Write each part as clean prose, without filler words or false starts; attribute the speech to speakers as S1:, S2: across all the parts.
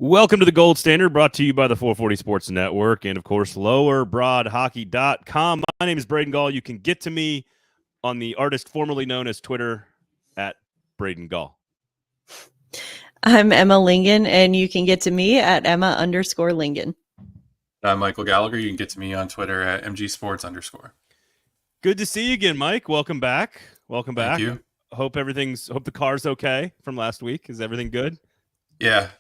S1: Welcome to the Gold Standard, brought to you by the 440 Sports Network and, of course, lowerbroadhockey.com. My name is Braden Gall. You can get to me on the artist formerly known as Twitter at Braden Gall.
S2: I'm Emma Lingan, and you can get to me at Emma_Lingan.
S3: I'm Michael Gallagher. You can get to me on Twitter at MGSports_.
S1: Good to see you again, Mike. Welcome back. Welcome back.
S3: Thank you.
S1: Hope the car's okay from last week. Is everything good?
S3: Yeah.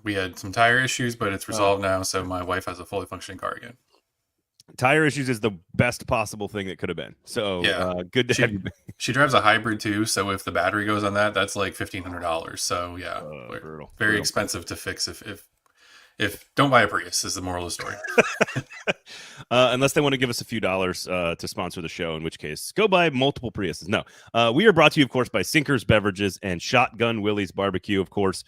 S3: We had some tire issues, but it's resolved now, so my wife has a fully functioning car again.
S1: Tire issues is the best possible thing that could have been. So good to have you.
S3: She drives a hybrid too, so if the battery goes on that's like $1,500. So yeah, very expensive to fix. If don't buy a Prius is the moral of the story.
S1: Unless they want to give us a few dollars to sponsor the show, in which case go buy multiple Priuses. No, we are brought to you, of course, by Sinkers Beverages and Shotgun Willie's Barbecue. Of course,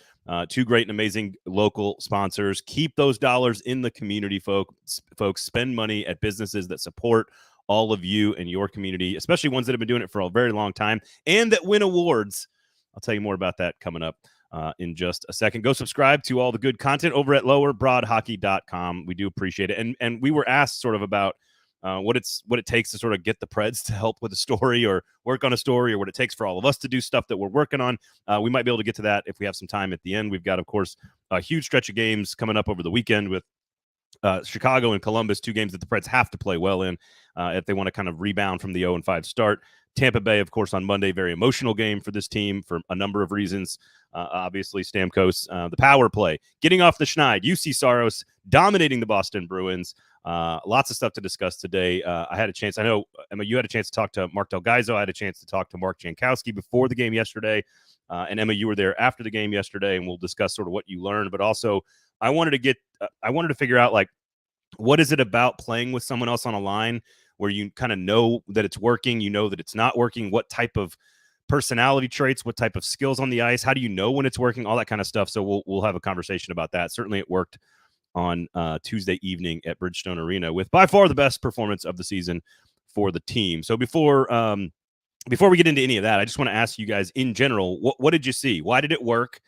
S1: two great and amazing local sponsors. Keep those dollars in the community, folks. Spend money at businesses that support all of you and your community, especially ones that have been doing it for a very long time and that win awards. I'll tell you more about that coming up in just a second. Go subscribe to all the good content over at lowerbroadhockey.com. We do appreciate it. And we were asked sort of about what it takes to sort of get the Preds to help with a story or work on a story, or what it takes for all of us to do stuff that we're working on. We might be able to get to that if we have some time at the end. We've got, of course, a huge stretch of games coming up over the weekend with Chicago and Columbus, two games that the Preds have to play well in if they want to kind of rebound from the 0-5 start. Tampa Bay, of course, on Monday, very emotional game for this team for a number of reasons. Obviously, Stamkos, the power play, getting off the schneid, Juuse Saros dominating the Boston Bruins. Lots of stuff to discuss today. I had a chance. I know, Emma, you had a chance to talk to Mark Del Gaizo. I had a chance to talk to Mark Jankowski before the game yesterday. And Emma, you were there after the game yesterday, and we'll discuss sort of what you learned. But also, I wanted to figure out, like, what is it about playing with someone else on a line where you kind of know that it's working, you know that it's not working, what type of personality traits, what type of skills on the ice, how do you know when it's working, all that kind of stuff. So we'll have a conversation about that. Certainly it worked on Tuesday evening at Bridgestone Arena with by far the best performance of the season for the team. So before we get into any of that, I just want to ask you guys in general, what did you see? Why did it work?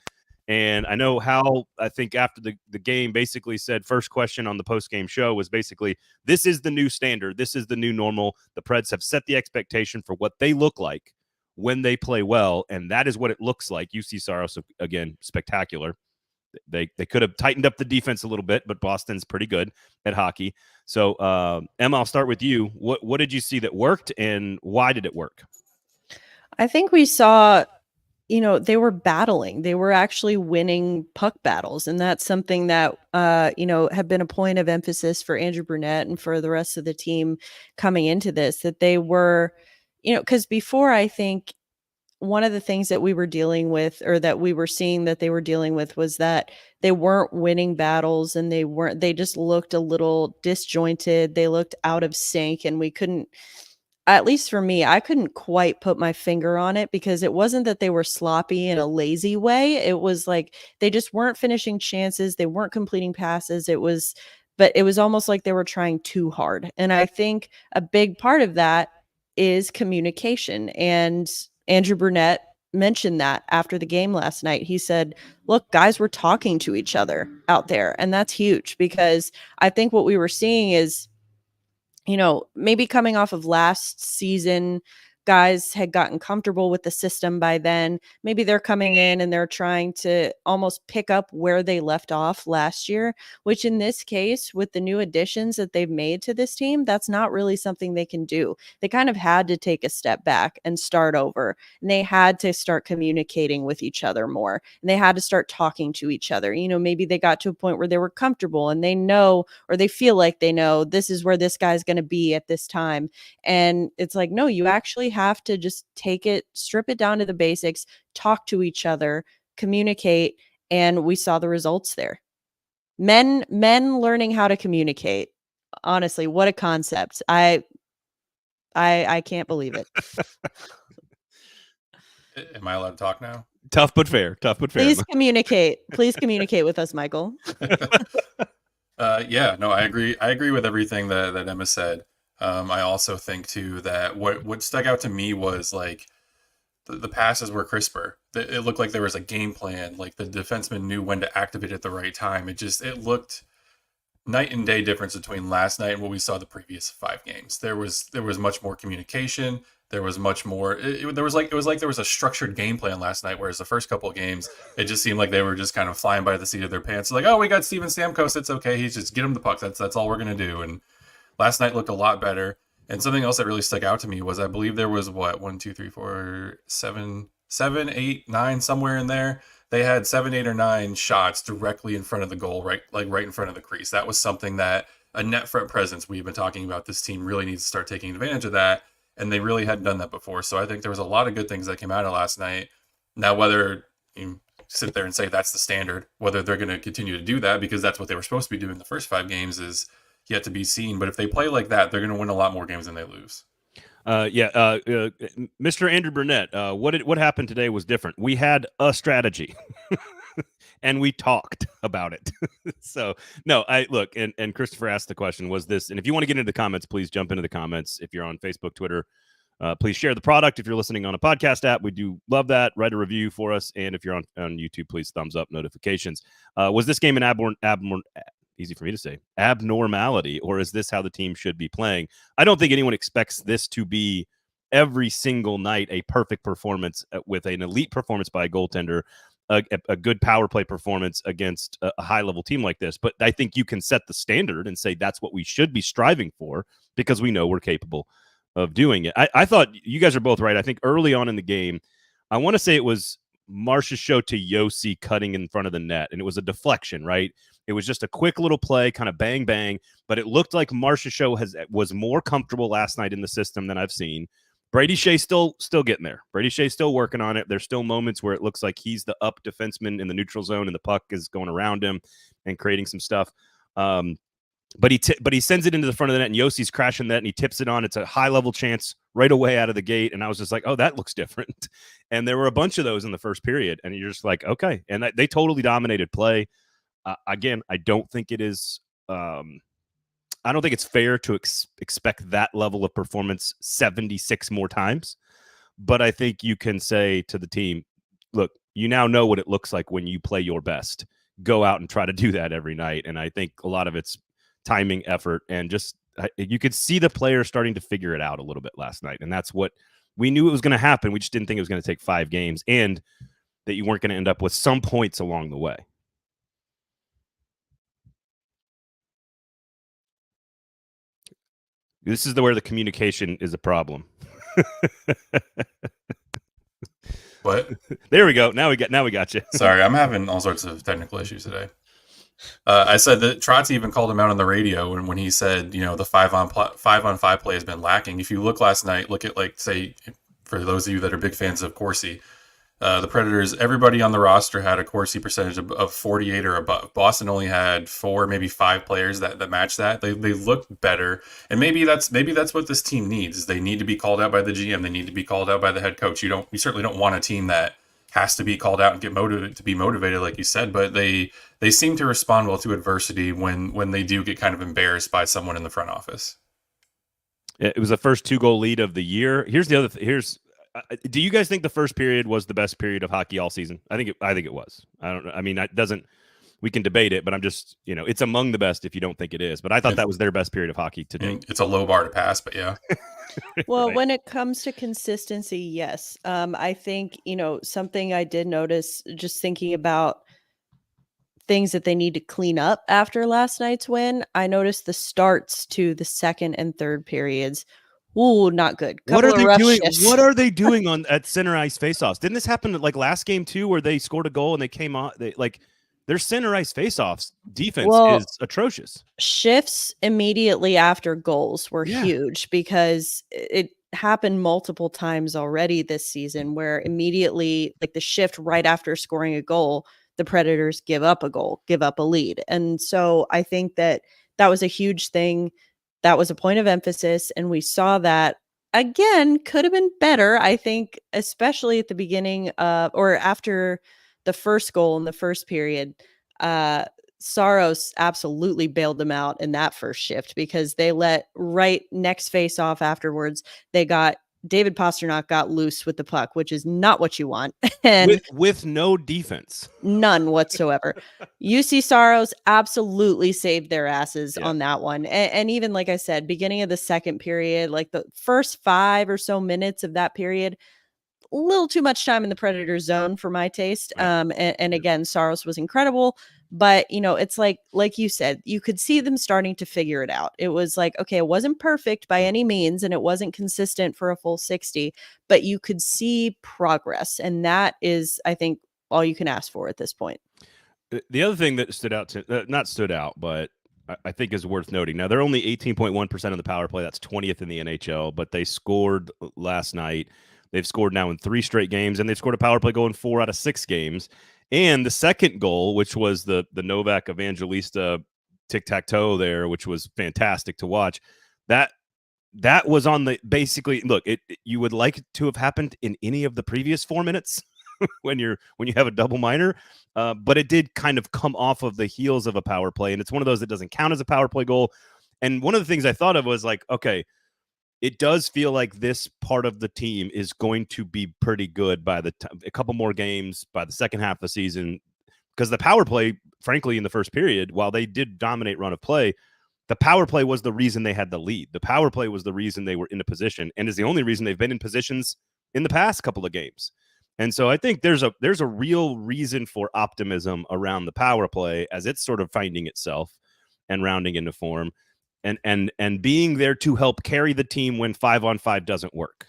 S1: And I know Hal, I think after the game basically said, first question on the post-game show was basically, this is the new standard. This is the new normal. The Preds have set the expectation for what they look like when they play well, and that is what it looks like. Juuse Saros, again, spectacular. They could have tightened up the defense a little bit, but Boston's pretty good at hockey. So, Emma, I'll start with you. What did you see that worked, and why did it work?
S2: I think we saw, they were battling. They were actually winning puck battles. And that's something that, have been a point of emphasis for Andrew Brunette and for the rest of the team coming into this, that they were, because before, I think one of the things that we were dealing with, or that we were seeing that they were dealing with, was that they weren't winning battles, and they just looked a little disjointed. They looked out of sync, and we couldn't, at least for me, I couldn't quite put my finger on it, because it wasn't that they were sloppy in a lazy way. It was like they just weren't finishing chances. They weren't completing passes. But it was almost like they were trying too hard. And I think a big part of that is communication. And Andrew Brunette mentioned that after the game last night. He said, look, guys were talking to each other out there. And that's huge, because I think what we were seeing is, maybe coming off of last season, guys had gotten comfortable with the system by then. Maybe they're coming in and they're trying to almost pick up where they left off last year, which in this case, with the new additions that they've made to this team, that's not really something they can do. They kind of had to take a step back and start over. And they had to start communicating with each other more. And they had to start talking to each other. Maybe they got to a point where they were comfortable and they know, or they feel like they know, this is where this guy's going to be at this time. And it's like, no, you actually have to just strip it down to the basics, talk to each other, communicate, and we saw the results there. Men learning how to communicate. Honestly, what a concept. I can't believe it.
S3: Am I allowed to talk now?
S1: Tough but fair.
S2: Please communicate with us, Michael.
S3: Yeah, no, I agree. I agree with everything that Emma said. I also think too that what stuck out to me was like the passes were crisper. it looked like there was a game plan. Like the defenseman knew when to activate at the right time. It looked night and day difference between last night and what we saw the previous 5 games. There was much more communication. There was much more. It was like there was a structured game plan last night. Whereas the first couple of games, it just seemed like they were just kind of flying by the seat of their pants. Like, oh, we got Steven Stamkos. It's okay. He's just get him the puck. That's all we're gonna do. And last night looked a lot better. And something else that really stuck out to me was I believe there was 1, 2, 3, 4, 7, 8, 9 somewhere in there. They had 7, 8, or 9 shots directly in front of the goal, right in front of the crease. That was something that a net front presence we've been talking about. This team really needs to start taking advantage of that, and they really hadn't done that before. So I think there was a lot of good things that came out of last night. Now, whether you sit there and say that's the standard, whether they're going to continue to do that because that's what they were supposed to be doing the first 5 games is yet to be seen. But if they play like that, they're going to win a lot more games than they lose.
S1: Mr. Andrew Burnett, what happened today was different. We had a strategy and we talked about it. So no, and Christopher asked the question, was this, and if you want to get into the comments, please jump into the comments. If you're on Facebook, Twitter, please share the product. If you're listening on a podcast app, we do love that. Write a review for us. And if you're on YouTube, please thumbs up notifications. Was this game an easy for me to say, abnormality, or is this how the team should be playing? I don't think anyone expects this to be every single night a perfect performance with an elite performance by a goaltender, a good power play performance against a high-level team like this. But I think you can set the standard and say that's what we should be striving for because we know we're capable of doing it. I thought you guys are both right. I think early on in the game, I want to say it was Marsh's show to Jouse cutting in front of the net, and it was a deflection, right? It was just a quick little play, kind of bang, bang, but it looked like Marsh's show was more comfortable last night in the system than I've seen. Brady Shea still getting there. Brady Shea still working on it. There's still moments where it looks like he's the up defenseman in the neutral zone and the puck is going around him and creating some stuff. But he sends it into the front of the net, and Yossi's crashing that, and he tips it on. It's a high-level chance right away out of the gate, and I was just like, oh, that looks different. And there were a bunch of those in the first period, and you're just like, okay. And they totally dominated play. Again, I don't think it is I don't think it's fair to expect that level of performance 76 more times, but I think you can say to the team, look, you now know what it looks like when you play your best. Go out and try to do that every night, and I think a lot of it's timing, effort, and just you could see the players starting to figure it out a little bit last night, and that's what we knew it was going to happen. We just didn't think it was going to take 5 games and that you weren't going to end up with some points along the way. This is where the communication is a problem.
S3: What?
S1: There we go. Now we got you.
S3: Sorry, I'm having all sorts of technical issues today. I said that Trotz even called him out on the radio when he said, the 5-on-5 play has been lacking. If you look last night, look at say for those of you that are big fans of Corsi, the Predators, everybody on the roster had a Corsi percentage of 48 or above. Boston only had 4, maybe 5 players that matched that. They looked better, and maybe that's what this team needs. Is they need to be called out by the GM. They need to be called out by the head coach. You certainly don't want a team that has to be called out and get motivated, like you said. But they seem to respond well to adversity when they do get kind of embarrassed by someone in the front office.
S1: It was the first 2-goal lead of the year. Here's the other. Do you guys think the first period was the best period of hockey all season? I think it was. I don't know. I mean, we can debate it, but I'm just, it's among the best if you don't think it is. But I thought that was their best period of hockey today.
S3: It's a low bar to pass, but yeah.
S2: Well,
S1: Right.
S2: When it comes to consistency, yes. I think, something I did notice just thinking about things that they need to clean up after last night's win, I noticed the starts to the second and third periods. Ooh, not good.
S1: What are they doing?
S2: Shifts.
S1: What are they doing at center ice faceoffs? Didn't this happen last game too, where they scored a goal and they came on? Their center ice faceoffs defense is atrocious. Shifts
S2: immediately after goals were huge because it happened multiple times already this season where immediately, the shift right after scoring a goal, the Predators give up a goal, give up a lead. And so I think that was a huge thing. That was a point of emphasis, and we saw that again. Could have been better, I think, especially at the beginning or after the first goal in the first period. Saros absolutely bailed them out in that first shift because they let right next face off afterwards. They got David Pastrnak got loose with the puck, which is not what you want. And
S1: with no defense.
S2: None whatsoever. Juuse Saros absolutely saved their asses on that one. And even like I said, beginning of the second period, like the first 5 or so minutes of that period, a little too much time in the Predators zone for my taste.
S1: Right.
S2: And again, Saros was incredible, but it's like you said, you could see them starting to figure it out. It was like, okay, it wasn't perfect by any means, and it wasn't consistent for a full 60, but you could see progress. And that is, I think, all you can ask for at this point.
S1: The other thing that stood out not stood out, but I think is worth noting. Now, they're only 18.1% of the power play. That's 20th in the NHL, but they scored last night. They've scored now in 3 straight games, and they've scored a power play goal in 4 out of 6 games. And the second goal, which was the Novak Evangelista tic-tac-toe there, which was fantastic to watch, that was on the basically look. You would like it to have happened in any of the previous 4 minutes when you have a double minor, but it did kind of come off of the heels of a power play, and it's one of those that doesn't count as a power play goal. And one of the things I thought of was like, okay, it does feel like this part of the team is going to be pretty good by the a couple more games by the second half of the season, because the power play, frankly, in the first period, while they did dominate run of play, the power play was the reason they had the lead. The power play was the reason they were in a position, and is the only reason they've been in positions in the past couple of games. And so I think there's a real reason for optimism around the power play as it's sort of finding itself and rounding into form. And being there to help carry the team when 5-on-5 doesn't work.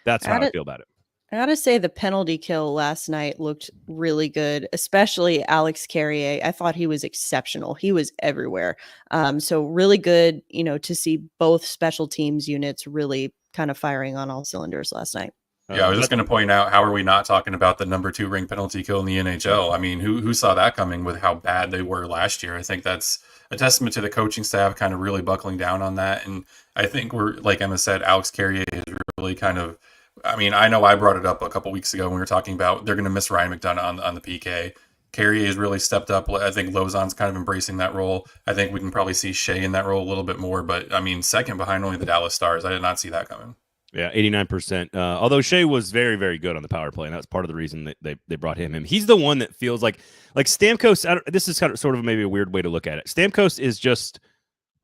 S1: That's how I feel about it.
S2: I gotta say the penalty kill last night looked really good, especially Alex Carrier. I thought he was exceptional. He was everywhere. So really good, to see both special teams units really kind of firing on all cylinders last night.
S3: Yeah, I was just going to point out, how are we not talking about the number 2 ring penalty kill in the NHL? I mean, who saw that coming with how bad they were last year? I think that's a testament to the coaching staff kind of really buckling down on that. And I think we're, like Emma said, Alex Carrier is really kind of, I mean, I know I brought it up a couple weeks ago when we were talking about they're going to miss Ryan McDonough on the PK. Carrier has really stepped up. I think Lauzon's kind of embracing that role. I think we can probably see Shea in that role a little bit more. But, I mean, second behind only the Dallas Stars. I did not see that coming.
S1: Yeah, 89%. Although Shea was very, very good on the power play, and that's part of the reason that they brought him in. He's the one that feels like Stamkos. This is kind of sort of maybe a weird way to look at it. Stamkos is just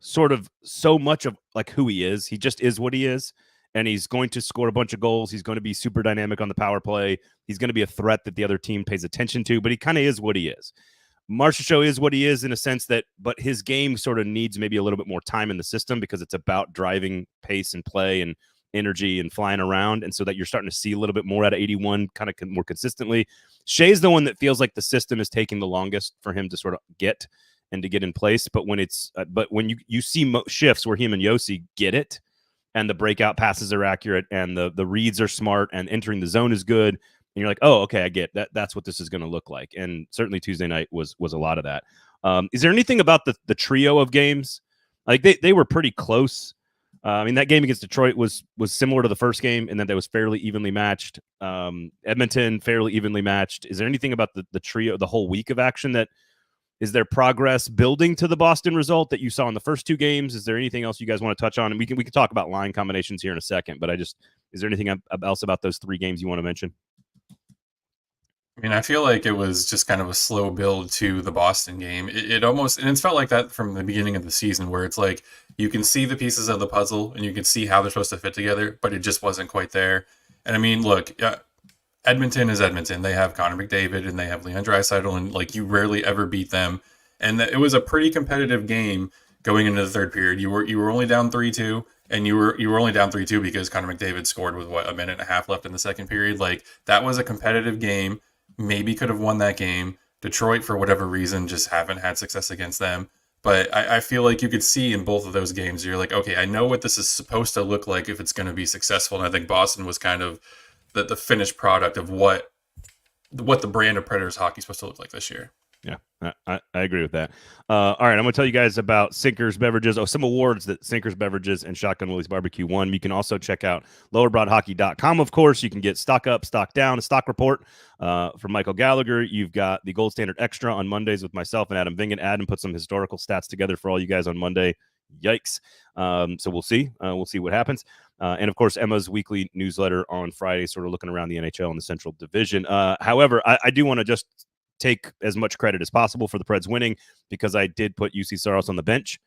S1: sort of so much of like who he is. He just is what he is, and he's going to score a bunch of goals. He's going to be super dynamic on the power play. He's going to be a threat that the other team pays attention to, but he kind of is what he is. Marchessault is what he is in a sense that, but his game sort of needs maybe a little bit more time in the system because it's about driving pace and play and energy and flying around, and so that you're starting to see a little bit more out of 81 kind of more consistently. Shea's the one that feels like the system is taking the longest for him to sort of get and to get in place, but when it's but when you see shifts where him and Josi get it, and the breakout passes are accurate, and the reads are smart, and entering the zone is good, and you're like, oh, okay, I get that. That's what this is going to look like. And certainly Tuesday night was a lot of that. Is there anything about the trio of games? Like they were pretty close. I mean, that game against Detroit was similar to the first game in that was fairly evenly matched. Edmonton, fairly evenly matched. Is there anything about the trio, the whole week of action, that is there progress building to the Boston result that you saw in the first 2 games? Is there anything else you guys want to touch on? And we can talk about line combinations here in a second, but is there anything else about those 3 games you want to mention?
S3: I mean, I feel like it was just kind of a slow build to the Boston game. It almost, and it's felt like that from the beginning of the season, where it's like you can see the pieces of the puzzle and you can see how they're supposed to fit together, but it just wasn't quite there. And I mean, look, Edmonton is Edmonton. They have Connor McDavid and they have Leon Draisaitl, and like you rarely ever beat them. And it was a pretty competitive game going into the third period. You were only down 3-2. And you were only down 3-2 because Connor McDavid scored with a minute and a half left in the second period. Like, that was a competitive game. Maybe could have won that game. Detroit, for whatever reason, just haven't had success against them. But I feel like you could see in both of those games, you're like, okay, I know what this is supposed to look like if it's going to be successful. And I think Boston was kind of the finished product of what the brand of Predators hockey is supposed to look like this year.
S1: Yeah, I agree with that. All right, I'm going to tell you guys about Sinkers Beverages. Some awards that Sinkers Beverages and Shotgun Willie's Barbecue won. You can also check out lowerbroadhockey.com, of course. You can get Stock Up, Stock Down, a stock report from Michael Gallagher. You've got the Gold Standard Extra on Mondays with myself and Adam Vingan. Adam put some historical stats together for all you guys on Monday. Yikes. So we'll see. We'll see what happens. And of course, Emma's weekly newsletter on Friday, sort of looking around the NHL and the Central Division. However, I do want to just take as much credit as possible for the Preds winning, because I did put Juuse Saros on the bench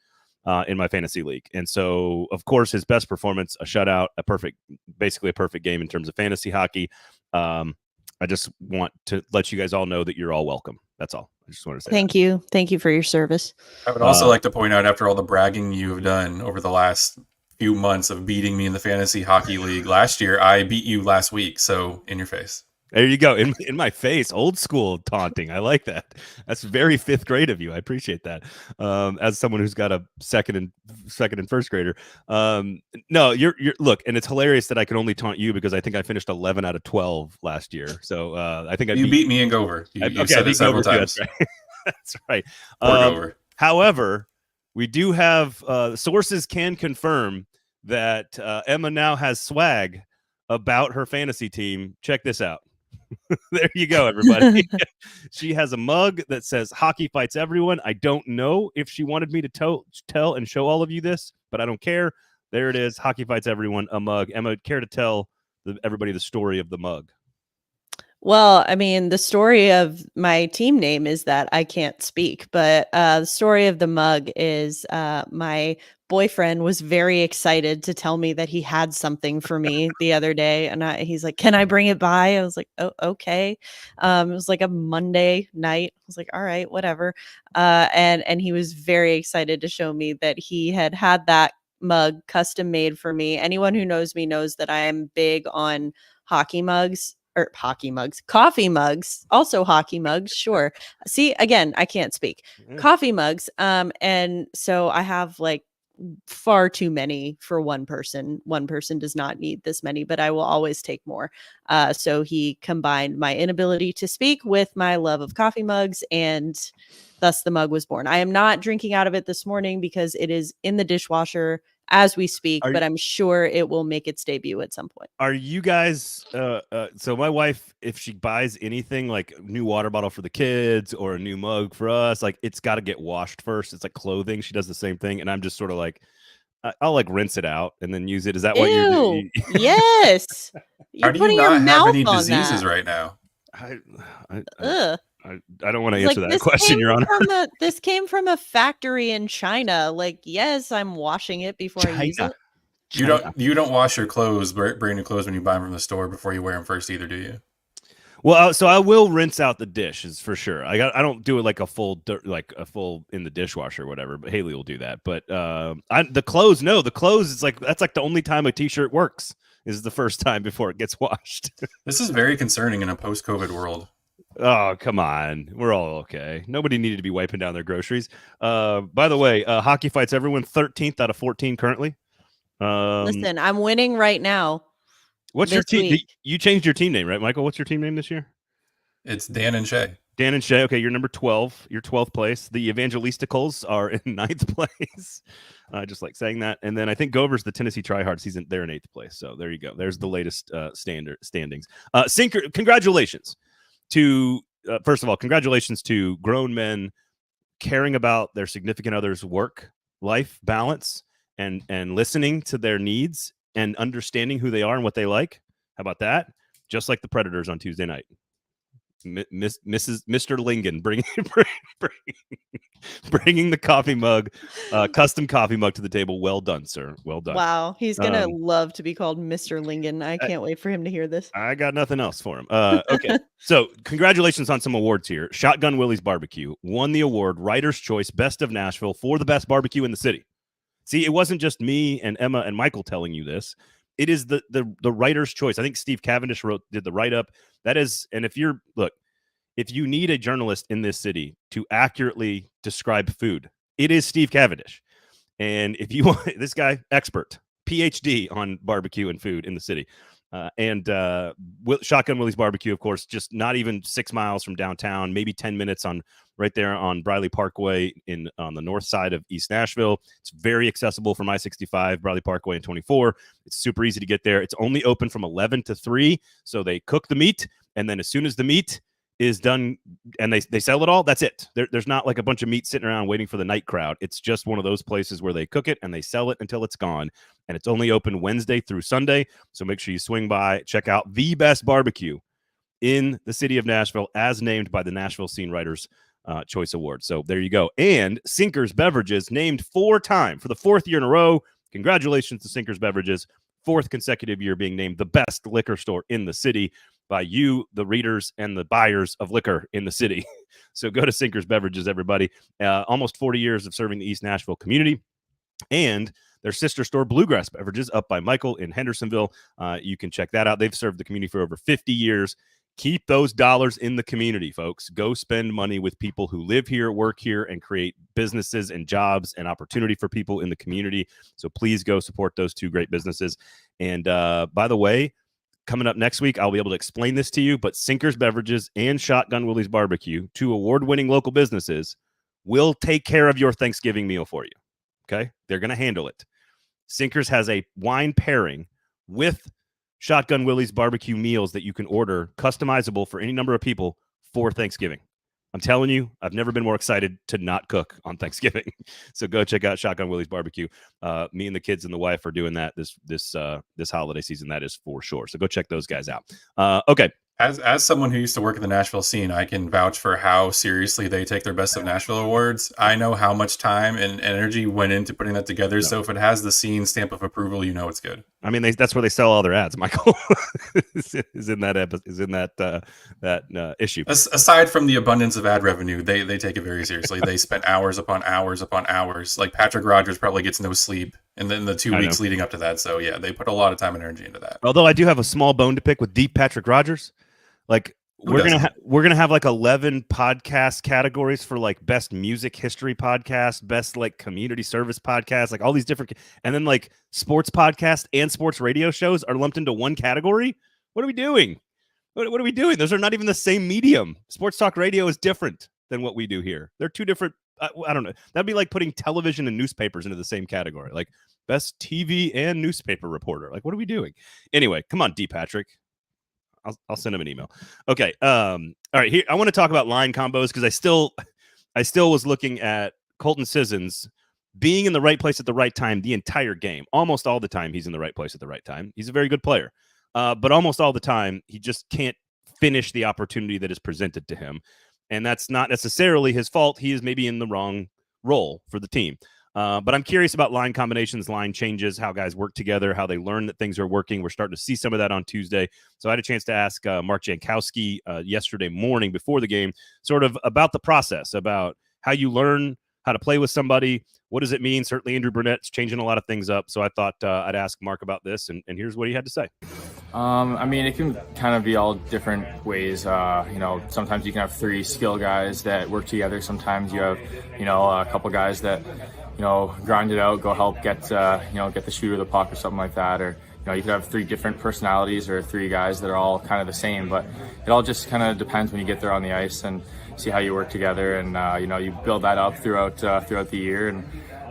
S1: in my fantasy league. And so, of course, his best performance, a shutout, basically a perfect game in terms of fantasy hockey. I just want to let you guys all know that you're all welcome. That's all. I just want to say
S2: Thank you. Thank you for your service.
S3: I would also like to point out, after all the bragging you've done over the last few months of beating me in the fantasy hockey league last year, I beat you last week. So in your face.
S1: There you go. In my face. Old school taunting. I like that. That's very 5th grade of you. I appreciate that. As someone who's got a second and first grader. No, you're look, and it's hilarious that I can only taunt you because I think I finished 11 out of 12 last year. So I think
S3: you beat me in Gover. You said it several times.
S1: That's right.
S3: Gover.
S1: However, we do have sources can confirm that Emma now has swag about her fantasy team. Check this out. There you go, everybody. She has a mug that says "Hockey Fights Everyone." I don't know if she wanted me to tell and show all of you this, but I don't care. There it is. Hockey Fights Everyone, a mug. Emma, care to tell everybody the story of the mug?
S2: Well, I mean, the story of my team name is that I can't speak, but the story of the mug is my boyfriend was very excited to tell me that he had something for me the other day. And he's like, "Can I bring it by?" I was like, "Oh, okay." It was like a Monday night. I was like, "All right, whatever." And he was very excited to show me that he had that mug custom made for me. Anyone who knows me knows that I am big on coffee mugs, also hockey mugs. Sure. See, again, I can't speak. Coffee mugs. And so I have like far too many for one person. One person does not need this many, but I will always take more. So he combined my inability to speak with my love of coffee mugs, and thus the mug was born. I am not drinking out of it this morning because it is in the dishwasher as we speak, but I'm sure it will make its debut at some point.
S1: Are you guys so my wife, if she buys anything like a new water bottle for the kids or a new mug for us, like it's got to get washed first. It's like clothing. She does the same thing, and I'm just sort of like, I'll like rinse it out and then use it. Is that what you're doing?
S2: Yes.
S3: How do you not have any diseases right now?
S1: I don't want to answer that question, Your Honor.
S2: This came from a factory in China. Like, yes, I'm washing it before I use it.
S3: You don't wash your clothes, brand new clothes, when you buy them from the store before you wear them first either, do you?
S1: Well, so I will rinse out the dishes for sure. I don't do it like a full in the dishwasher or whatever. But Haley will do that. But the clothes, is like that's like the only time a t-shirt works is the first time before it gets washed.
S3: This is very concerning in a post-COVID world.
S1: Oh, come on. We're all okay. Nobody needed to be wiping down their groceries. By the way, Hockey Fights Everyone, 13th out of 14 currently.
S2: Listen, I'm winning right now.
S1: What's your team? You changed your team name, right, Michael? What's your team name this year?
S3: It's Dan and Shay.
S1: Dan and Shay. Okay, you're number 12. You're 12th place. The Evangelisticals are in 9th place. Just like saying that. And then I think Gover's the Tennessee Tryhards. They're in 8th place. So there you go. There's the latest standings. Sinker, congratulations to first of all, congratulations to grown men caring about their significant other's work-life balance and listening to their needs and understanding who they are and what they like. How about that? Just like the Predators on Tuesday night. Mr. Lingan bringing the coffee mug, custom coffee mug to the table. Well done, sir. Well done.
S2: Wow, he's gonna love to be called Mr. Lingan. I can't wait for him to hear this.
S1: I got nothing else for him. Okay, so congratulations on some awards here. Shotgun Willie's Barbecue won the award, Writer's Choice, Best of Nashville, for the best barbecue in the city. See, it wasn't just me and Emma and Michael telling you this. It is the Writer's Choice. I think Steve Cavendish did the write-up. That is, and if you need a journalist in this city to accurately describe food, it is Steve Cavendish. And if you want this guy, expert, PhD on barbecue and food in the city. Shotgun Willie's Barbecue, of course, just not even 6 miles from downtown, maybe 10 minutes right there on Briley Parkway on the north side of East Nashville. It's very accessible from I-65, Briley Parkway and 24. It's super easy to get there. It's only open from 11 to 3. So they cook the meat. And then as soon as the meat is done and they sell it all, that's it. There's not like a bunch of meat sitting around waiting for the night crowd. It's just one of those places where they cook it and they sell it until it's gone. And it's only open Wednesday through Sunday. So make sure you swing by, check out the best barbecue in the city of Nashville, as named by the Nashville Scene Writers Choice Award. So there you go. And Sinkers Beverages, named 4-time for the 4th year in a row. Congratulations to Sinkers Beverages, 4th consecutive year being named the best liquor store in the city by you, the readers and the buyers of liquor in the city. So go to Sinkers Beverages, everybody. Almost 40 years of serving the East Nashville community. And their sister store, Bluegrass Beverages, up by Michael in Hendersonville. You can check that out. They've served the community for over 50 years. Keep those dollars in the community, folks. Go spend money with people who live here, work here, and create businesses and jobs and opportunity for people in the community. So please go support those 2 great businesses. And by the way, coming up next week, I'll be able to explain this to you, but Sinkers Beverages and Shotgun Willie's Barbecue, 2 award-winning local businesses, will take care of your Thanksgiving meal for you. Okay? They're going to handle it. Sinkers has a wine pairing with Shotgun Willie's barbecue meals that you can order, customizable for any number of people for Thanksgiving. I'm telling you, I've never been more excited to not cook on Thanksgiving. So go check out Shotgun Willie's Barbecue. Me and the kids and the wife are doing that this holiday season. That is for sure. So go check those guys out. Okay.
S3: As someone who used to work in the Nashville scene, I can vouch for how seriously they take their Best of Nashville awards. I know how much time and energy went into putting that together. Yeah. So if it has the scene stamp of approval, you know it's good.
S1: I mean, that's where they sell all their ads. Michael is in that issue.
S3: Aside from the abundance of ad revenue, they take it very seriously. They spent hours upon hours upon hours. Like Patrick Rogers probably gets no sleep, and then the 2 weeks leading up to that. So yeah, they put a lot of time and energy into that.
S1: Although I do have a small bone to pick with Deep Patrick Rogers. Like we're gonna have like 11 podcast categories for like best music history podcast, best like community service podcast, like all these different, and then like sports podcast and sports radio shows are lumped into one category. What are we doing? What are we doing? Those are not even the same medium. Sports talk radio is different than what we do here. They're 2 different. I don't know. That'd be like putting television and newspapers into the same category, like best TV and newspaper reporter. Like, what are we doing? Anyway, come on, D. Patrick. I'll send him an email. Okay. All right. Here, I want to talk about line combos because I still was looking at Colton Sissons being in the right place at the right time the entire game. Almost all the time, he's in the right place at the right time. He's a very good player, but almost all the time, he just can't finish the opportunity that is presented to him, and that's not necessarily his fault. He is maybe in the wrong role for the team. But I'm curious about line combinations, line changes, how guys work together, how they learn that things are working. We're starting to see some of that on Tuesday. So I had a chance to ask Mark Jankowski yesterday morning before the game sort of about the process, about how you learn how to play with somebody. What does it mean? Certainly Andrew Burnett's changing a lot of things up. So I thought I'd ask Mark about this, and here's what he had to say.
S4: I mean, it can kind of be all different ways. Sometimes you can have 3 skill guys that work together. Sometimes you have, a couple guys that, grind it out, go help get the shooter the puck or something like that. Or, you could have 3 different personalities or 3 guys that are all kind of the same. But it all just kind of depends when you get there on the ice and see how you work together. And, you build that up throughout the year. And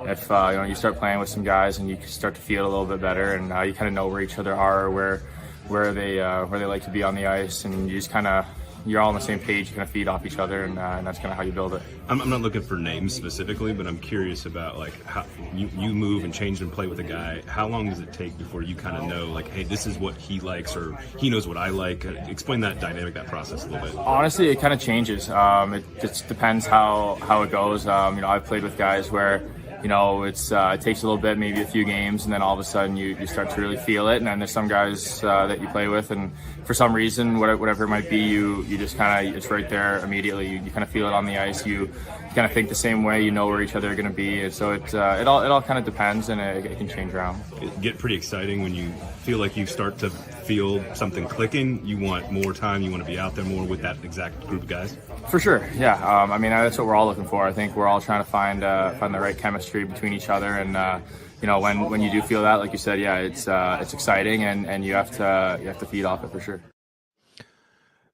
S4: if, you start playing with some guys and you start to feel a little bit better and you kind of know where each other are, where they like to be on the ice, and you just kind of, you're all on the same page, you kind of feed off each other, and that's kind of how you build it.
S5: I'm not looking for names specifically, but I'm curious about like how you move and change and play with a guy. How long does it take before you kind of know, like, hey, this is what he likes, or he knows what I like? Explain that dynamic, that process a little bit.
S4: Honestly, it kind of changes. It just depends how it goes. I've played with guys where, it takes a little bit, maybe a few games, and then all of a sudden you start to really feel it. And then there's some guys that you play with, and for some reason, whatever it might be, you just kind of, it's right there immediately. You kind of feel it on the ice. You kind of think the same way. You know where each other are going to be. And so it all kind of depends, and it can change around.
S5: It get pretty exciting when you feel like you start to feel something clicking. You want more time. You want to be out there more with that exact group of guys.
S4: For sure, yeah. That's what we're all looking for. I think we're all trying to find the right chemistry between each other, and when you do feel that, like you said, yeah, it's exciting, and you have to feed off it for sure.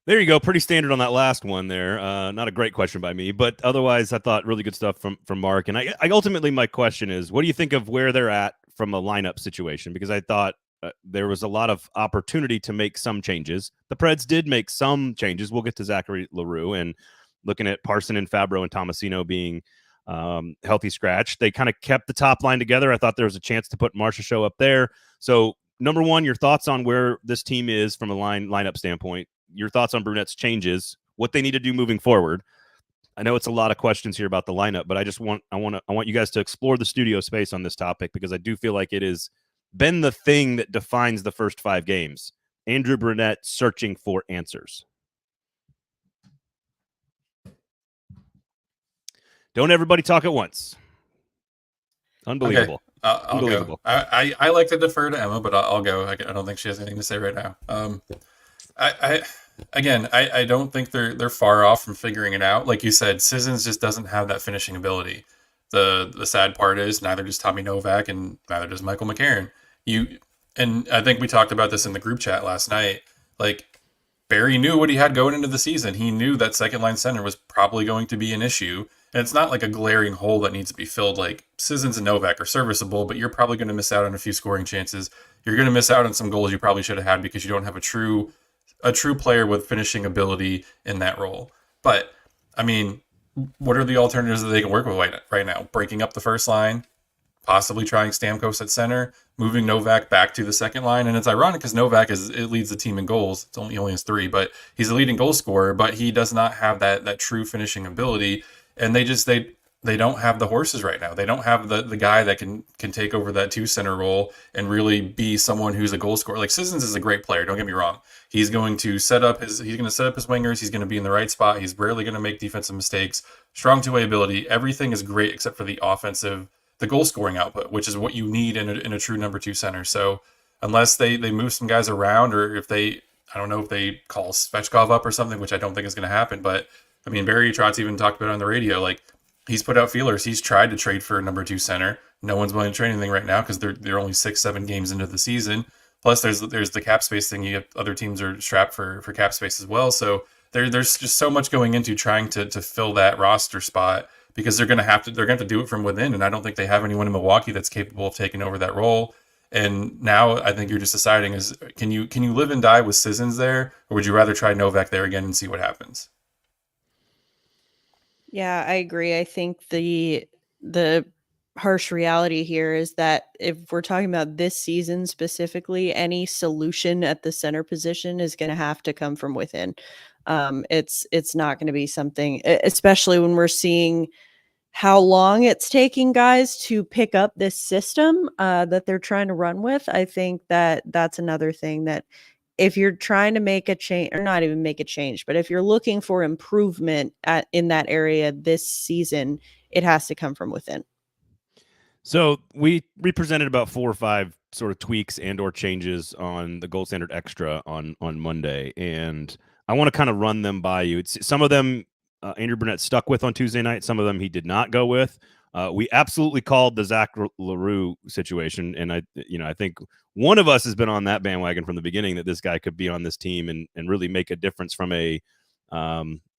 S1: There you go. Pretty standard on that last one there. Not a great question by me, but otherwise I thought really good stuff from Mark. And I ultimately, my question is, what do you think of where they're at from a lineup situation? Because I thought there was a lot of opportunity to make some changes. The Preds did make some changes. We'll get to Zachary Leroux, and looking at Parson and Fabro and Tomasino being healthy scratch, they kind of kept the top line together. I thought there was a chance to put Marcia Show up there. So number one, your thoughts on where this team is from a lineup standpoint, your thoughts on Brunette's changes, what they need to do moving forward. I know it's a lot of questions here about the lineup, but I want you guys to explore the studio space on this topic, because I do feel like it has been the thing that defines the first 5 games. Andrew Brunette searching for answers. Don't everybody talk at once. Unbelievable.
S3: Okay.
S1: Unbelievable.
S3: Go. I like to defer to Emma, but I'll go. I don't think she has anything to say right now. I don't think they're far off from figuring it out. Like you said, Sissons just doesn't have that finishing ability. The sad part is neither does Tommy Novak and neither does Michael McCarron. And I think we talked about this in the group chat last night. Like, Barry knew what he had going into the season. He knew that second line center was probably going to be an issue. And it's not like a glaring hole that needs to be filled. Like, Sissons and Novak are serviceable, but you're probably going to miss out on a few scoring chances. You're going to miss out on some goals you probably should have had because you don't have a true player with finishing ability in that role. But, I mean, what are the alternatives that they can work with right now? Breaking up the first line, possibly trying Stamkos at center, moving Novak back to the second line. And it's ironic because Novak leads the team in goals. He only has 3, but he's a leading goal scorer, but he does not have that true finishing ability. And they don't have the horses right now. They don't have the guy that can take over that 2 center role and really be someone who's a goal scorer. Like, Sissons is a great player, don't get me wrong. He's going to set up his wingers, he's going to be in the right spot, he's rarely going to make defensive mistakes, strong two-way ability, everything is great except for the goal scoring output, which is what you need in a true number 2 center. So unless they move some guys around, or if I don't know if they call Svechkov up or something, which I don't think is going to happen, but I mean, Barry Trotz even talked about it on the radio, like, he's put out feelers. He's tried to trade for a number 2 center. No one's willing to trade anything right now because they're only 6-7 games into the season. Plus, there's the cap space thing. You have other teams are strapped for cap space as well. So there's just so much going into trying to fill that roster spot, because they're going to have to do it from within. And I don't think they have anyone in Milwaukee that's capable of taking over that role. And now I think you're just deciding can you live and die with Sissons there, or would you rather try Novak there again and see what happens?
S2: Yeah, I agree. I think the harsh reality here is that if we're talking about this season specifically, any solution at the center position is going to have to come from within. It's not going to be something, especially when we're seeing how long it's taking guys to pick up this system that they're trying to run with. I think that's another thing that, if you're trying to make a change, or not even make a change, but if you're looking for improvement in that area this season, it has to come from within.
S1: So we presented about 4 or 5 sort of tweaks and or changes on the Gold Standard Extra on Monday, and I want to kind of run them by you. Some of them Andrew Brunette stuck with on Tuesday night. Some of them he did not go with. We absolutely called the Zach Leroux situation, and I think one of us has been on that bandwagon from the beginning that this guy could be on this team and really make a difference from a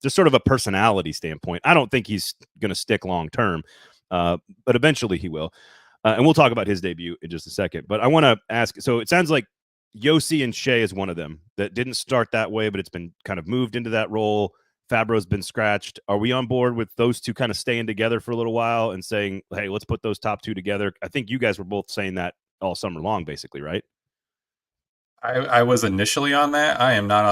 S1: just sort of a personality standpoint. I don't think he's going to stick long term, but eventually he will. And we'll talk about his debut in just a second. But I want to ask, so it sounds like Juuse and Shea is one of them that didn't start that way, but it's been kind of moved into that role. Fabro's been scratched. Are we on board with those two kind of staying together for a little while and saying, hey, let's put those top 2 together? I think you guys were both saying that all summer long, basically, right?
S3: I was initially on that. I am not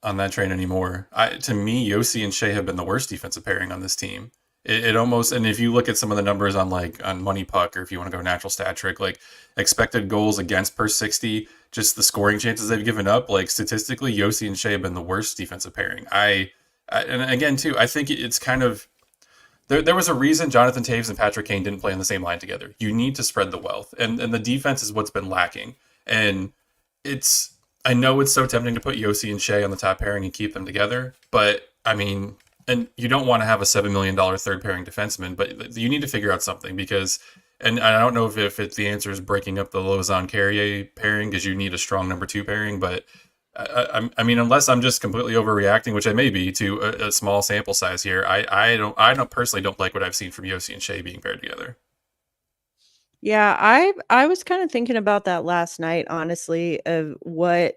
S3: on that train anymore. To me, Juuse and Shea have been the worst defensive pairing on this team. It almost, and if you look at some of the numbers on Money Puck, or if you want to go natural stat trick, like expected goals against per 60, just the scoring chances they've given up, like statistically, Juuse and Shea have been the worst defensive pairing. And again, too, I think it's kind of, there was a reason Jonathan Taves and Patrick Kane didn't play on the same line together. You need to spread the wealth, and the defense is what's been lacking. And I know it's so tempting to put Juuse and Shea on the top pairing and keep them together, but I mean, and you don't want to have a $7 million third pairing defenseman, but you need to figure out something, because, and I don't know if the answer is breaking up the Lauzon-Carrier pairing, because you need a strong number 2 pairing, but I mean, unless I'm just completely overreacting, which I may be to a small sample size here, I don't personally don't like what I've seen from Juuse and Shea being paired together.
S2: Yeah, I was kind of thinking about that last night, honestly, of what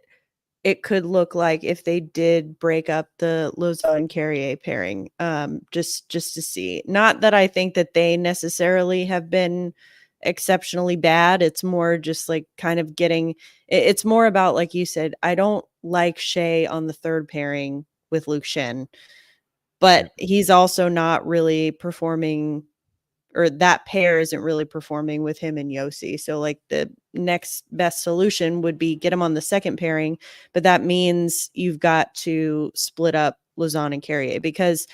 S2: it could look like if they did break up the Lozon Carrier pairing. Just to see. Not that I think that they necessarily have been exceptionally bad. It's more just like kind of getting. It's more about, like you said, I don't like Shea on the third pairing with Luke Shen, but he's also not really performing, or that pair isn't really performing with him and Yossi. So like the next best solution would be get him on the second pairing, but that means you've got to split up Lozon and Carrier, because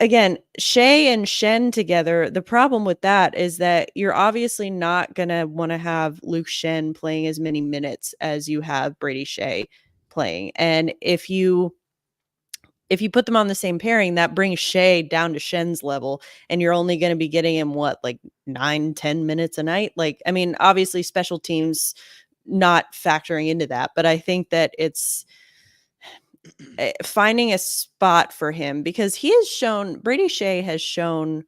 S2: again, Shea and Shen together, the problem with that is that you're obviously not going to want to have Luke Shen playing as many minutes as you have Brady Shea playing. And if you put them on the same pairing, that brings Shea down to Shen's level, and you're only going to be getting him like 9-10 minutes a night. Like, I mean, obviously special teams not factoring into that, but I think that it's finding a spot for him, because Brady Shea has shown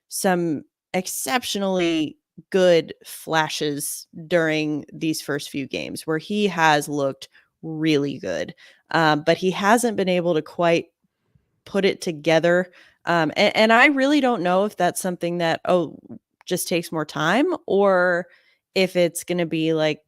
S2: some exceptionally good flashes during these first few games where he has looked really good. But he hasn't been able to quite put it together. And I really don't know if that's something that, just takes more time, or if it's going to be like,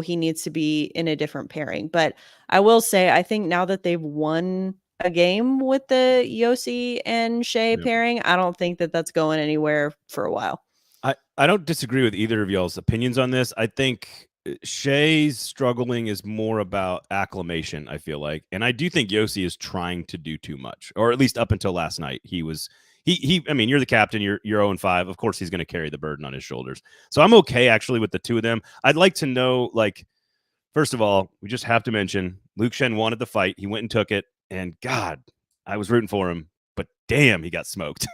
S2: he needs to be in a different pairing. But I will say, I think now that they've won a game with the Yossi and Shea pairing, I don't think that that's going anywhere for a while.
S1: I don't disagree with either of y'all's opinions on this. I think Shea's struggling is more about acclimation, I feel like. And I do think Yossi is trying to do too much, or at least up until last night. I mean, you're the captain, you're 0-5. Of course, he's going to carry the burden on his shoulders. So I'm okay, actually, with the two of them. I'd like to know, like, first of all, we just have to mention Luke Shen wanted the fight. He went and took it. And God, I was rooting for him. But damn, he got smoked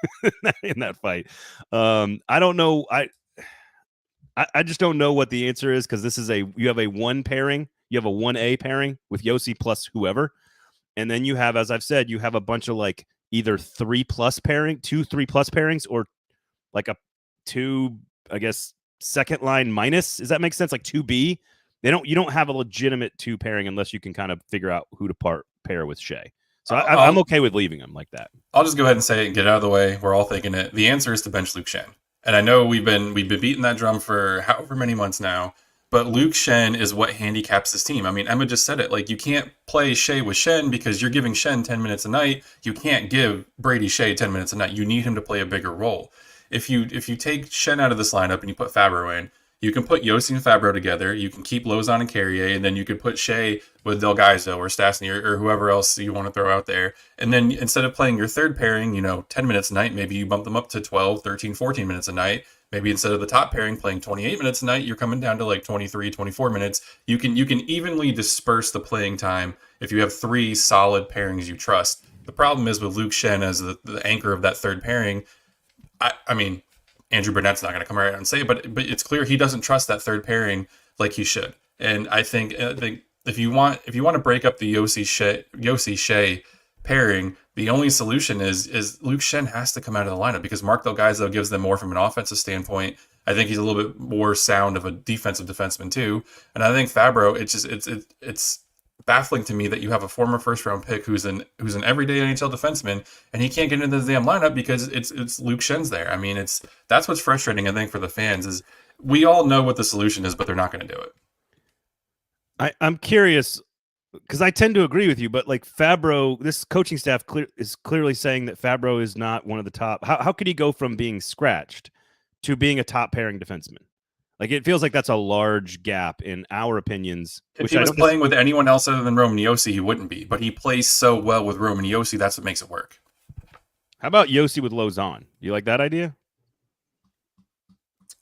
S1: in that fight. I don't know. I just don't know what the answer is, because you have a 1 pairing. You have a 1A pairing with Yossi plus whoever. And then you have, as I've said, you have a bunch of like either 3+ pairings, or like a 2, I guess, second line minus. Does that make sense? Like 2B. You don't have a legitimate 2 pairing unless you can kind of figure out who to pair with Shea. So I'm okay with leaving him like that.
S3: I'll just go ahead and say it and get it out of the way. We're all thinking it. The answer is to bench Luke Shen. And I know we've been beating that drum for however many months now, but Luke Shen is what handicaps this team. I mean, Emma just said it. Like, you can't play Shea with Shen because you're giving Shen 10 minutes a night. You can't give Brady Shea 10 minutes a night. You need him to play a bigger role. If you take Shen out of this lineup and you put Fabro in, you can put Yossi and Fabro together. You can keep Lozon and Carrier, and then you could put Shea with Del Gaizo or Stastny or whoever else you want to throw out there. And then instead of playing your third pairing, 10 minutes a night, maybe you bump them up to 12, 13, 14 minutes a night. Maybe instead of the top pairing playing 28 minutes a night, you're coming down to like 23, 24 minutes. You can evenly disperse the playing time if you have 3 solid pairings you trust. The problem is with Luke Shen as the anchor of that third pairing. I mean, Andrew Burnett's not going to come right out and say it, but it's clear he doesn't trust that third pairing like he should. And I think if you want to break up the Yossi Shea pairing, the only solution is Luke Shen has to come out of the lineup, because Mark Del Gaizo gives them more from an offensive standpoint. I think he's a little bit more sound of a defensive defenseman too. And I think Fabro, it's baffling to me that you have a former first round pick who's an everyday NHL defenseman, and he can't get into the damn lineup because it's Luke Shen's there. I mean, that's what's frustrating, I think, for the fans, is we all know what the solution is, but they're not going to do it.
S1: I'm curious, because I tend to agree with you, but like Fabro, this coaching staff is clearly saying that Fabro is not one of the top. How could he go from being scratched to being a top pairing defenseman? Like, it feels like that's a large gap in our opinions.
S3: If he was playing with anyone else other than Roman Yossi, he wouldn't be. But he plays so well with Roman Yossi, that's what makes it work.
S1: How about Yossi with Lozon? You like that idea?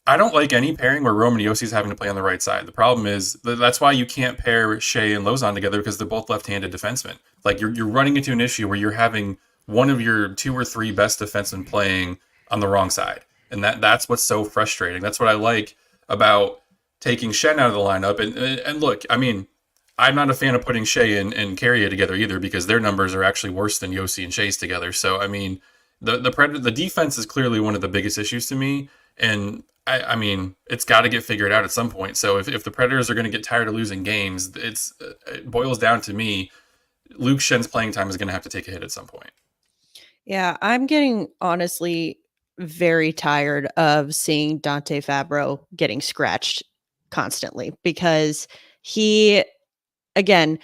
S3: I don't like any pairing where Roman Yossi is having to play on the right side. The problem is that's why you can't pair Shea and Lozon together, because they're both left-handed defensemen. Like, you're running into an issue where you're having one of your 2 or 3 best defensemen playing on the wrong side. And that's what's so frustrating. That's what I like about taking Shen out of the lineup. And look, I mean, I'm not a fan of putting Shea and Carrier together either, because their numbers are actually worse than Yossi and Shea's together. So, I mean, the defense is clearly one of the biggest issues to me. And I mean, it's got to get figured out at some point. So if the Predators are going to get tired of losing games, it boils down to me. Luke Schen's playing time is going to have to take a hit at some point.
S2: Yeah, I'm getting honestly very tired of seeing Dante Fabro getting scratched constantly because he, again,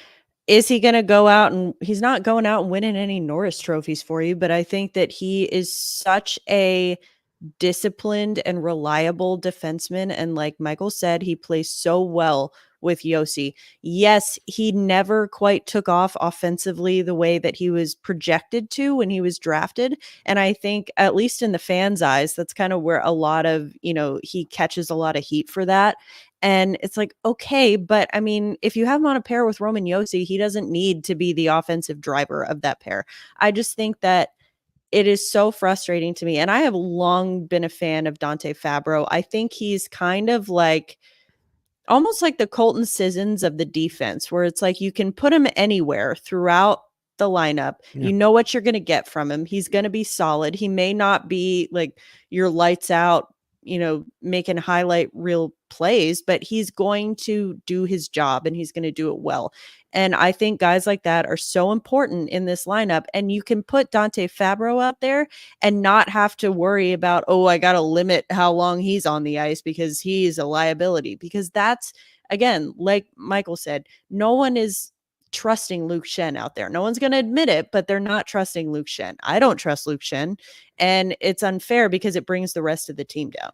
S2: is he going to go out and he's not going out and winning any Norris trophies for you, but I think that he is such a disciplined and reliable defenseman. And like Michael said, he plays so well with Juuse. Yes, he never quite took off offensively the way that he was projected to when he was drafted. And I think, at least in the fans' eyes, that's kind of where a lot of, he catches a lot of heat for that. And it's like, okay, but I mean, if you have him on a pair with Roman Josi, he doesn't need to be the offensive driver of that pair. I just think that it is so frustrating to me. And I have long been a fan of Dante Fabro. I think he's kind of like almost like the Colton Sissons of the defense, where it's like you can put him anywhere throughout the lineup.
S1: Yeah.
S2: You know what you're going to get from him. He's going to be solid. He may not be like your lights out, making highlight reel plays, but he's going to do his job and he's going to do it well. And I think guys like that are so important in this lineup. And you can put Dante Fabro out there and not have to worry about, oh, I got to limit how long he's on the ice because he's a liability. Because that's, again, like Michael said, no one is trusting Luke Schenn out there. No one's going to admit it, but they're not trusting Luke Schenn. I don't trust Luke Schenn. And it's unfair because it brings the rest of the team down.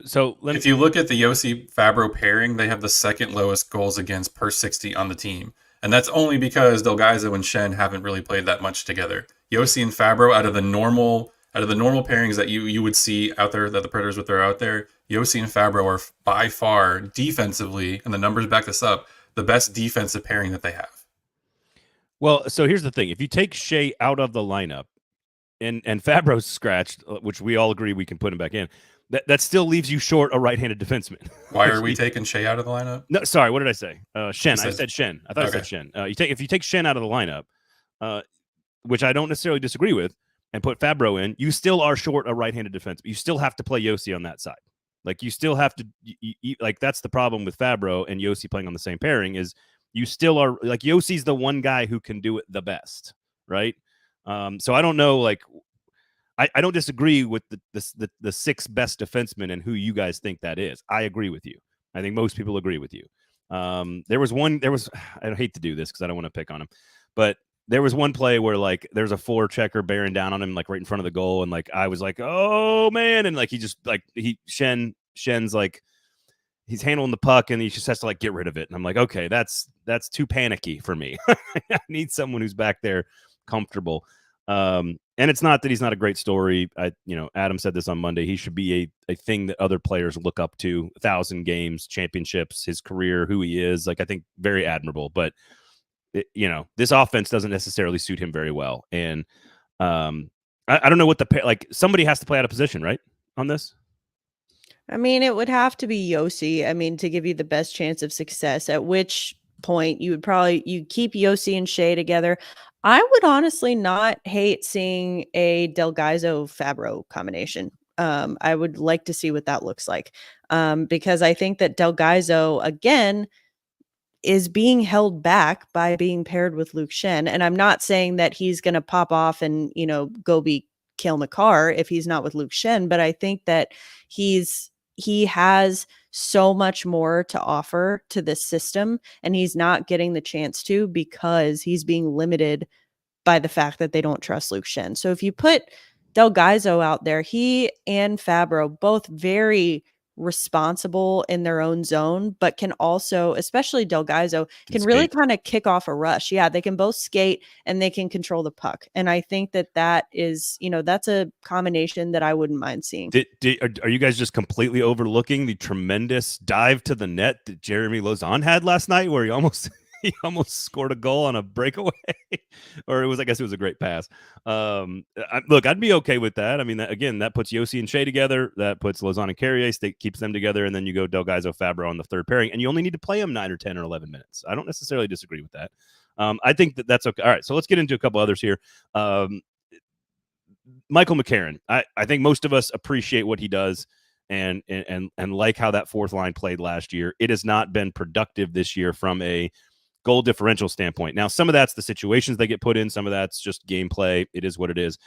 S1: So
S3: if you look at the Josi Fabro pairing, they have the second lowest goals against per 60 on the team. And that's only because Delgaizo and Schenn haven't really played that much together. Josi and Fabro, out of the normal pairings that you would see out there, that the Predators would throw out there, Josi and Fabro are by far defensively, and the numbers back this up, the best defensive pairing that they have.
S1: Well, so here's the thing. If you take Shea out of the lineup and Fabro's scratched, which we all agree we can put him back in, that still leaves you short a right-handed defenseman.
S3: Why are we taking Shea out of the lineup?
S1: No, sorry. What did I say? Schenn. I said Schenn. I thought I said Schenn. If you take Schenn out of the lineup, which I don't necessarily disagree with, and put Fabro in, you still are short a right-handed defenseman. You still have to play Josi on that side. Like you still have to. Like that's the problem with Fabro and Josi playing on the same pairing is you still are like Yosi's the one guy who can do it the best, right? So I don't know, like. I don't disagree with the six best defensemen and who you guys think that is. I agree with you. I think most people agree with you. There was I hate to do this because I don't want to pick on him, but there was one play where like there's a forechecker bearing down on him like right in front of the goal, and like I was like, oh man, and like he just like Schen's like he's handling the puck and he just has to like get rid of it, and I'm like, okay, that's too panicky for me. I need someone who's back there comfortable. And it's not that he's not a great story. Adam said this on Monday. He should be a thing that other players look up to. 1,000 games, championships, his career, who he is. Like I think very admirable. But this offense doesn't necessarily suit him very well. And I don't know what somebody has to play out of position, right? On this.
S2: I mean, it would have to be Josi. I mean, to give you the best chance of success. At which point you keep Josi and Shea together. I would honestly not hate seeing a Delgaizo Fabro combination. I would like to see what that looks like because I think that Delgaizo, again, is being held back by being paired with Luke Schenn. And I'm not saying that he's going to pop off and, go be Cale Makar if he's not with Luke Schenn, but I think that he has so much more to offer to this system, and he's not getting the chance to because he's being limited by the fact that they don't trust Luke Schenn. So if you put Delgaizo out there, he and Fabro both very responsible in their own zone, but can also, especially Delgaizo, can really kind of kick off a rush. Yeah, they can both skate and they can control the puck. And I think that is, that's a combination that I wouldn't mind seeing.
S1: Are you guys just completely overlooking the tremendous dive to the net that Jeremy Lauzon had last night where he almost scored a goal on a breakaway? Or I guess it was a great pass. Look, I'd be okay with that. I mean, that puts Josi and Shea together. That puts Lauzon and Carrier, keeps them together. And then you go Delgaizo Fabro on the third pairing, and you only need to play them 9 or 10 or 11 minutes. I don't necessarily disagree with that. I think that's okay. All right, so let's get into a couple others here. Michael McCarron. I think most of us appreciate what he does. and like how that fourth line played last year, it has not been productive this year from a goal differential standpoint. Now, some of that's the situations they get put in. Some of that's just gameplay. It is what it is.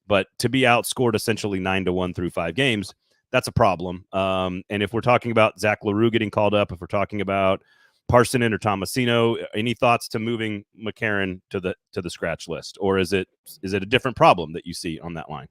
S1: But to be outscored essentially 9-1 through 5 games, that's a problem. And if we're talking about Zach LaRue getting called up, if we're talking about Parsonen or Tomasino, any thoughts to moving McCarron to the scratch list, or is it a different problem that you see on that line?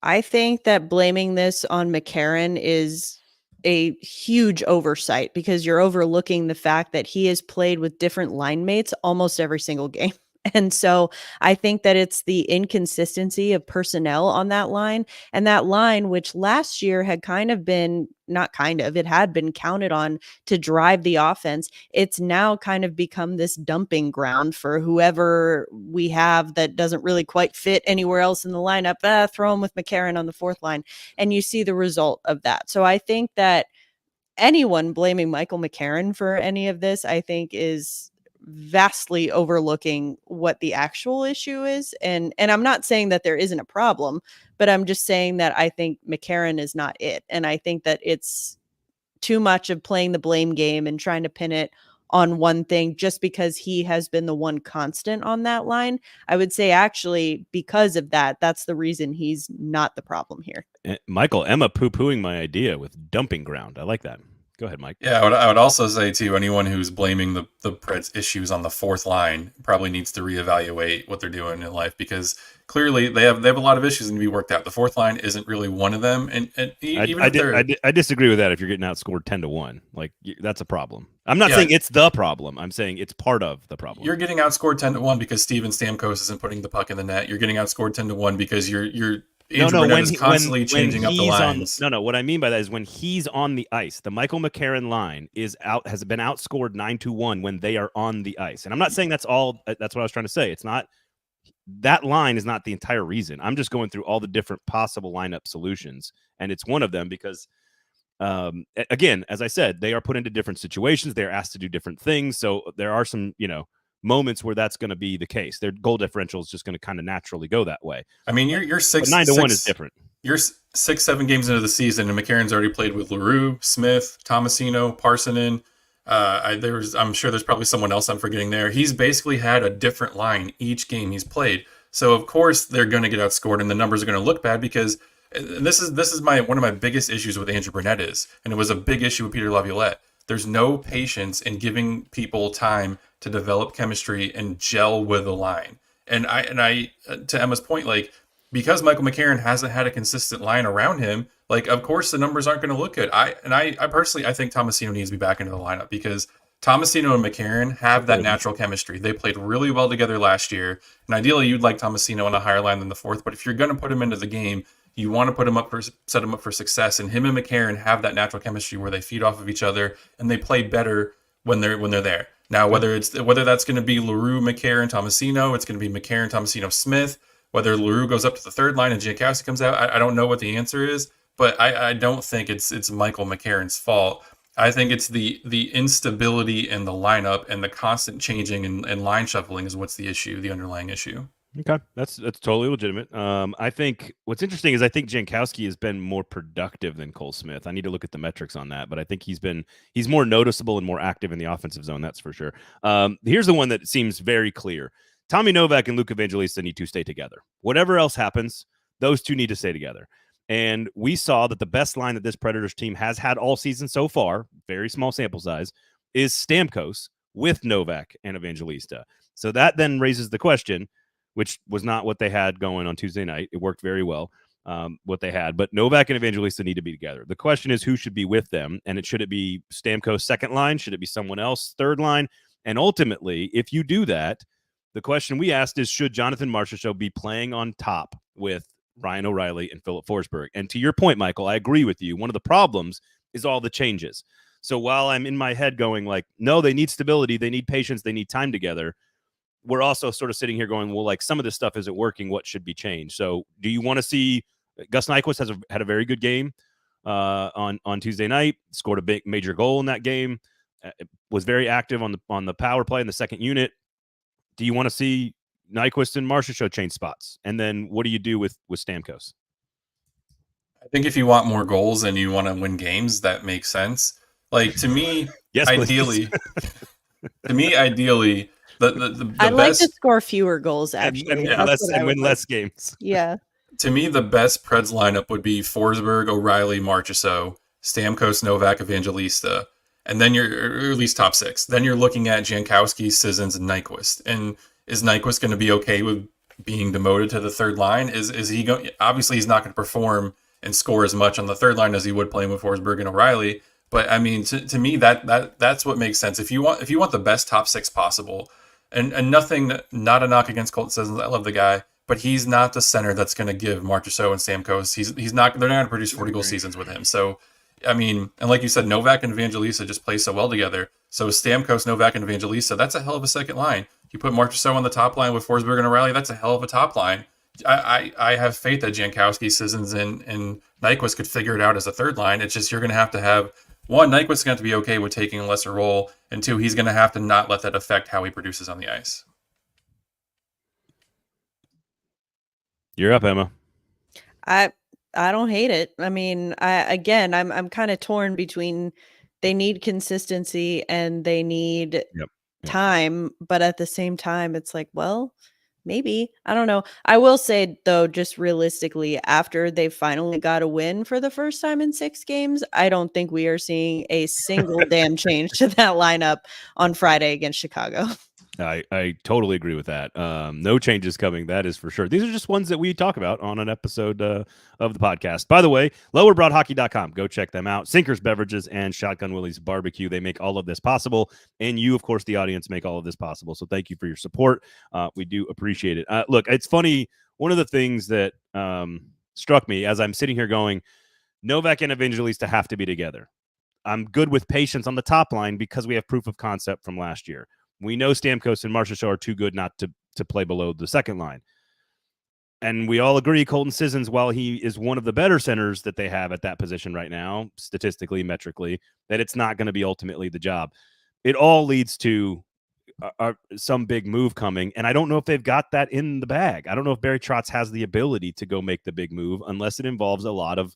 S2: I think that blaming this on McCarron is a huge oversight, because you're overlooking the fact that he has played with different line mates almost every single game. And so I think that it's the inconsistency of personnel on that line, and that line, which last year had it had been counted on to drive the offense. It's now kind of become this dumping ground for whoever we have that doesn't really quite fit anywhere else in the lineup. Throw him with McCarron on the fourth line, and you see the result of that. So I think that anyone blaming Michael McCarron for any of this, I think, is vastly overlooking what the actual issue is. And I'm not saying that there isn't a problem, but I'm just saying that I think McCarron is not it. And I think that it's too much of playing the blame game and trying to pin it on one thing just because he has been the one constant on that line. I would say actually because of that, that's the reason he's not the problem here.
S1: Michael, Emma poo-pooing my idea with dumping ground. I like that. Go ahead, Mike.
S3: Yeah, I would also say, too, anyone who's blaming the Preds issues on the fourth line probably needs to reevaluate what they're doing in life, because clearly they have a lot of issues to be worked out. The fourth line isn't really one of them. And even
S1: I disagree with that. If you're getting outscored 10-1, like, that's a problem. I'm not saying it's the problem. I'm saying it's part of the problem.
S3: You're getting outscored 10-1 because Steven Stamkos isn't putting the puck in the net. You're getting outscored 10-1 because you're Brennan is constantly changing up the lines.
S1: What I mean by that is when he's on the ice, the Michael McCarron line has been outscored 9-1 when they are on the ice. And I'm not saying that's all. That's what I was trying to say. It's not, that line is not the entire reason. I'm just going through all the different possible lineup solutions, and it's one of them because, again, as I said, they are put into different situations. They're asked to do different things. So there are some, moments where that's going to be the case. Their goal differential is just going to kind of naturally go that way.
S3: I mean, you're
S1: 9-1 is different.
S3: You're 6-7 games into the season, and McCarron's already played with LaRue, Smith, Tomasino, Parsonen. I'm sure there's probably someone else I'm forgetting there. He's basically had a different line each game he's played. So of course they're going to get outscored, and the numbers are going to look bad because this is one of my biggest issues with Andrew Brunette is, and it was a big issue with Peter Laviolette. There's no patience in giving people time to develop chemistry and gel with the line. And I to Emma's point, like, because Michael McCarron hasn't had a consistent line around him, like, of course the numbers aren't going to look good. I personally, I think Tomasino needs to be back into the lineup because Tomasino and McCarron have that natural chemistry. They played really well together last year. And ideally you'd like Tomasino on a higher line than the fourth, but if you're going to put him into the game, you want to set him up for success. And him and McCarron have that natural chemistry where they feed off of each other and they play better when they're there. Now, whether that's going to be LaRue, McCarron, Tomasino, it's going to be McCarron, Tomasino, Smith. Whether LaRue goes up to the third line and Jankowski comes out, I don't know what the answer is, but I don't think it's Michael McCarron's fault. I think it's the instability in the lineup and the constant changing and line shuffling is what's the issue, the underlying issue.
S1: Okay, that's totally legitimate. I think what's interesting is I think Jankowski has been more productive than Cole Smith. I need to look at the metrics on that, but I think he's more noticeable and more active in the offensive zone. That's for sure. Here's the one that seems very clear: Tommy Novak and Luke Evangelista need to stay together. Whatever else happens, those two need to stay together. And we saw that the best line that this Predators team has had all season so far, very small sample size, is Stamkos with Novak and Evangelista. So that then raises the question, which was not what they had going on Tuesday night. It worked very well, what they had. But Novak and Evangelista need to be together. The question is who should be with them, and should it be Stamkos' second line? Should it be someone else, third line? And ultimately, if you do that, the question we asked is, should Jonathan Marchessault be playing on top with Ryan O'Reilly and Philip Forsberg? And to your point, Michael, I agree with you. One of the problems is all the changes. So while I'm in my head going like, no, they need stability, they need patience, they need time together, we're also sort of sitting here going, well, like, some of this stuff isn't working. What should be changed? So do you want to see Gus Nyquist had a very good game on Tuesday night, scored a big major goal in that game, was very active on the power play in the second unit. Do you want to see Nyquist and Marchessault change spots? And then what do you do with Stamkos?
S3: I think if you want more goals and you want to win games, that makes sense. Like, to me,
S1: Yes, please.
S3: ideally, the
S2: I'd like to
S3: best,
S2: score fewer goals,
S1: and
S2: actually.
S1: win
S2: That's
S1: less
S2: what I
S1: and
S2: would
S1: win
S2: like.
S1: less games.
S2: Yeah.
S3: to me, the best Preds lineup would be Forsberg, O'Reilly, Marchessault, Stamkos, Novak, Evangelista, and then or at least top six. Then you're looking at Jankowski, Sissons, and Nyquist. And is Nyquist going to be okay with being demoted to the third line? Is he going? Obviously, he's not going to perform and score as much on the third line as he would playing with Forsberg and O'Reilly. But I mean, to me, that's what makes sense. If you want the best top six possible, and nothing, not a knock against Colton Sissons. I love the guy, but he's not the center that's going to give Marchessault and Stamkos. He's not. They're not going to produce 40 goal seasons with him. So, I mean, and like you said, Novak and Evangelista just play so well together. So Stamkos, Novak, and Evangelista, that's a hell of a second line. You put Marchessault on the top line with Forsberg and O'Reilly, that's a hell of a top line. I have faith that Jankowski, Sissons, and Nyquist could figure it out as a third line. It's just you're going to have one, Nyquist's going to be okay with taking a lesser role, and two, he's going to have to not let that affect how he produces on the ice.
S1: You're up, Emma.
S2: I don't hate it. I mean, I'm kind of torn between they need consistency and they need time, but at the same time, it's like, well, maybe. I don't know. I will say, though, just realistically, after they finally got a win for the first time in 6 games, I don't think we are seeing a single damn change to that lineup on Friday against Chicago.
S1: I totally agree with that. No changes coming, that is for sure. These are just ones that we talk about on an episode of the podcast. By the way, lowerbroadhockey.com. Go check them out. Sinkers Beverages and Shotgun Willie's Barbecue. They make all of this possible. And you, of course, the audience, make all of this possible. So thank you for your support. We do appreciate it. Look, it's funny. One of the things that struck me as I'm sitting here going, Novak and Evangelista have to be together. I'm good with patience on the top line because we have proof of concept from last year. We know Stamkos and Marchessault are too good not to play below the second line. And we all agree Colton Sissons, while he is one of the better centers that they have at that position right now, statistically, metrically, that it's not going to be ultimately the job. It all leads to some big move coming, and I don't know if they've got that in the bag. I don't know if Barry Trotz has the ability to go make the big move unless it involves a lot of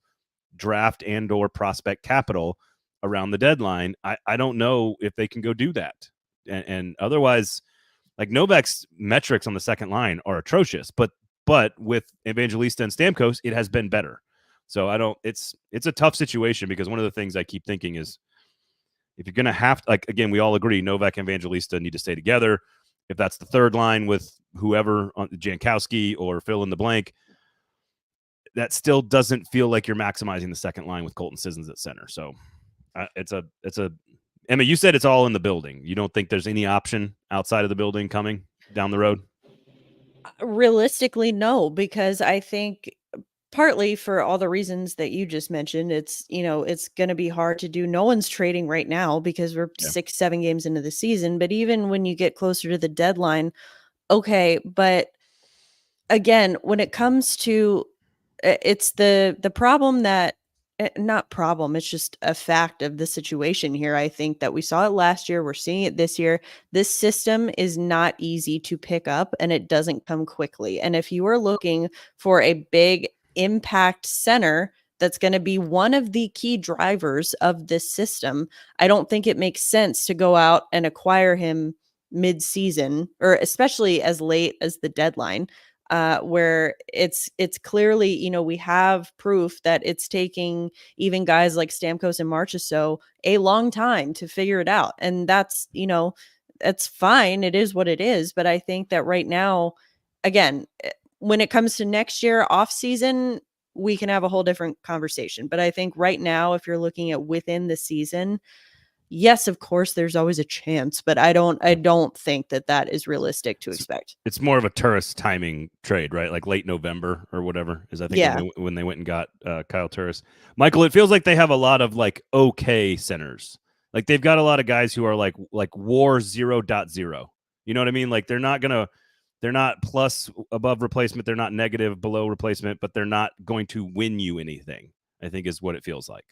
S1: draft and or prospect capital around the deadline. I don't know if they can go do that. And otherwise, like, Novak's metrics on the second line are atrocious, but with Evangelista and Stamkos, it has been better. So it's a tough situation because one of the things I keep thinking is if you're going to have to, like, again, we all agree Novak and Evangelista need to stay together. If that's the third line with whoever, Jankowski or fill in the blank, that still doesn't feel like you're maximizing the second line with Colton Sissons at center. So it's a Emma, you said it's all in the building. You don't think there's any option outside of the building coming down the road?
S2: Realistically, no, because I think partly for all the reasons that you just mentioned, it's going to be hard to do. No one's trading right now because we're 6-7 games into the season. But even when you get closer to the deadline, okay. But again, when it comes to it's the problem that not problem. It's just a fact of the situation here. I think that we saw it last year. We're seeing it this year. This system is not easy to pick up and it doesn't come quickly. And if you are looking for a big impact center that's going to be one of the key drivers of this system, I don't think it makes sense to go out and acquire him mid-season, or especially as late as the deadline. Where it's clearly, we have proof that it's taking even guys like Stamkos and Marchessault a long time to figure it out. And that's fine. It is what it is. But I think that right now, again, when it comes to next year off season, we can have a whole different conversation. But I think right now, if you're looking at within the season, yes, of course, there's always a chance, but I don't think that is realistic to expect.
S1: It's more of a tourist timing trade, right? Like late November or whatever is, I think, when they went and got Kyle Turris. Michael, it feels like they have a lot of like okay centers. Like they've got a lot of guys who are like WAR 0.0. You know what I mean? Like they're not plus above replacement. They're not negative below replacement, but they're not going to win you anything, I think is what it feels like.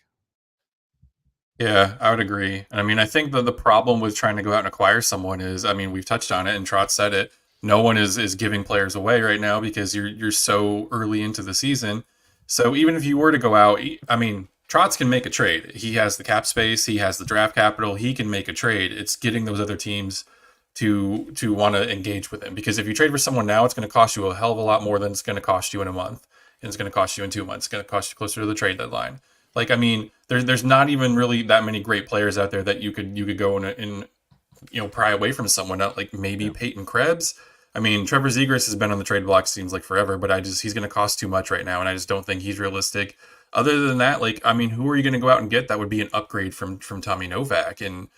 S3: Yeah, I would agree. I mean, I think the problem with trying to go out and acquire someone is, I mean, we've touched on it and Trotz said it. No one is giving players away right now because you're so early into the season. So even if you were to go out, I mean, Trotz can make a trade. He has the cap space. He has the draft capital. He can make a trade. It's getting those other teams to want to engage with him. Because if you trade for someone now, it's going to cost you a hell of a lot more than it's going to cost you in a month. And it's going to cost you in 2 months. It's going to cost you closer to the trade deadline. Like, I mean, there's not even really that many great players out there that you could go and pry away from someone else, like maybe Peyton Krebs. I mean, Trevor Zegras has been on the trade block, seems like forever, but he's going to cost too much right now, and I just don't think he's realistic. Other than that, like, I mean, who are you going to go out and get that would be an upgrade from Tommy Novak? And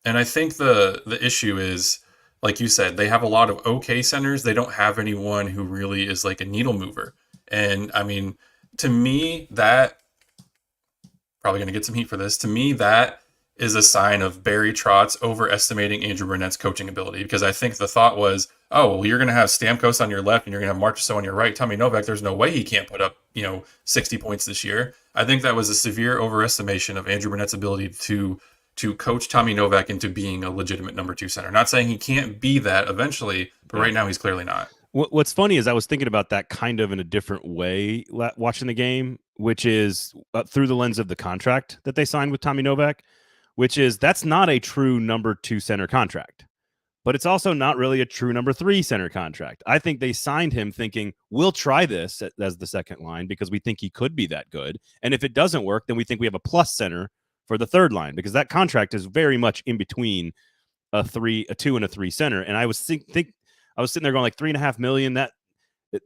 S3: I think the issue is, like you said, they have a lot of okay centers. They don't have anyone who really is like a needle mover. And I mean, to me, that probably going to get some heat for this. To me, that is a sign of Barry Trotz overestimating Andrew Burnett's coaching ability, because I think the thought was, oh, well, you're going to have Stamkos on your left and you're going to have Marchessault on your right. Tommy Novak, there's no way he can't put up 60 points this year. I think that was a severe overestimation of Andrew Burnett's ability to coach Tommy Novak into being a legitimate number 2 center. Not saying he can't be that eventually, but right now he's clearly not.
S1: What's funny is I was thinking about that kind of in a different way watching the game, which is through the lens of the contract that they signed with Tommy Novak, which is that's not a true number 2 center contract, but it's also not really a true number 3 center contract. I think they signed him thinking we'll try this as the second line because we think he could be that good. And if it doesn't work, then we think we have a plus center for the third line, because that contract is very much in between a 2 and a 3 center. And I was I was sitting there going like $3.5 million.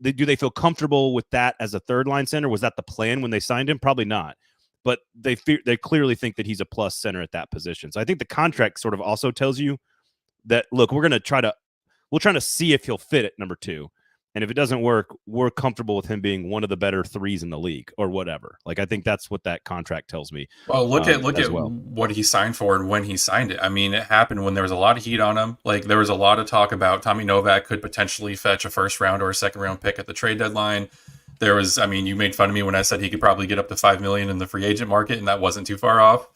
S1: Do they feel comfortable with that as a third line center? Was that the plan when they signed him? Probably not. But they clearly think that he's a plus center at that position. So I think the contract sort of also tells you that, look, we're trying to see if he'll fit at number 2. And if it doesn't work, we're comfortable with him being one of the better 3s in the league or whatever. Like, I think that's what that contract tells me.
S3: Well, look at what he signed for and when he signed it. I mean, it happened when there was a lot of heat on him. Like, there was a lot of talk about Tommy Novak could potentially fetch a first round or a second round pick at the trade deadline. There was, I mean, you made fun of me when I said he could probably get up to $5 million in the free agent market, and that wasn't too far off.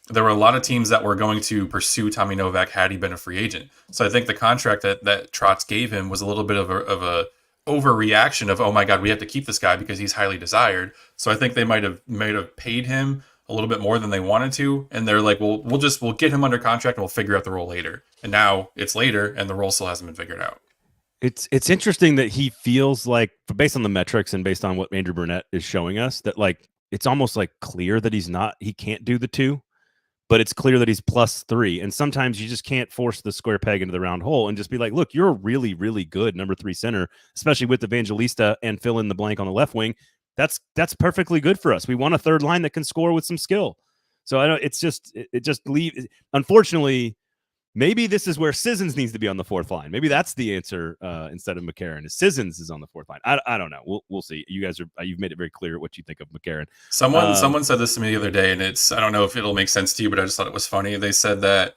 S3: There were a lot of teams that were going to pursue Tommy Novak had he been a free agent. So I think the contract that Trotz gave him was a little bit of a overreaction of, oh my God, we have to keep this guy because he's highly desired. So I think they might have paid him a little bit more than they wanted to, and they're like, well, we'll get him under contract and we'll figure out the role later. And now it's later, and the role still hasn't been figured out.
S1: It's interesting that he feels like, based on the metrics and based on what Andrew Burnett is showing us, that like it's almost like clear that he can't do the 2, but it's clear that he's plus 3. And sometimes you just can't force the square peg into the round hole and just be like, look, you're a really, really good number 3 center, especially with Evangelista and fill in the blank on the left wing. That's perfectly good for us. We want a third line that can score with some skill. So I don't, it just leave. Unfortunately, maybe this is where Sissons needs to be on the 4th line. Maybe that's the answer instead of McCarron. Sissons is on the 4th line. I don't know. We'll see. You guys you've made it very clear what you think of McCarron.
S3: Someone said this to me the other day, and I don't know if it'll make sense to you, but I just thought it was funny. They said that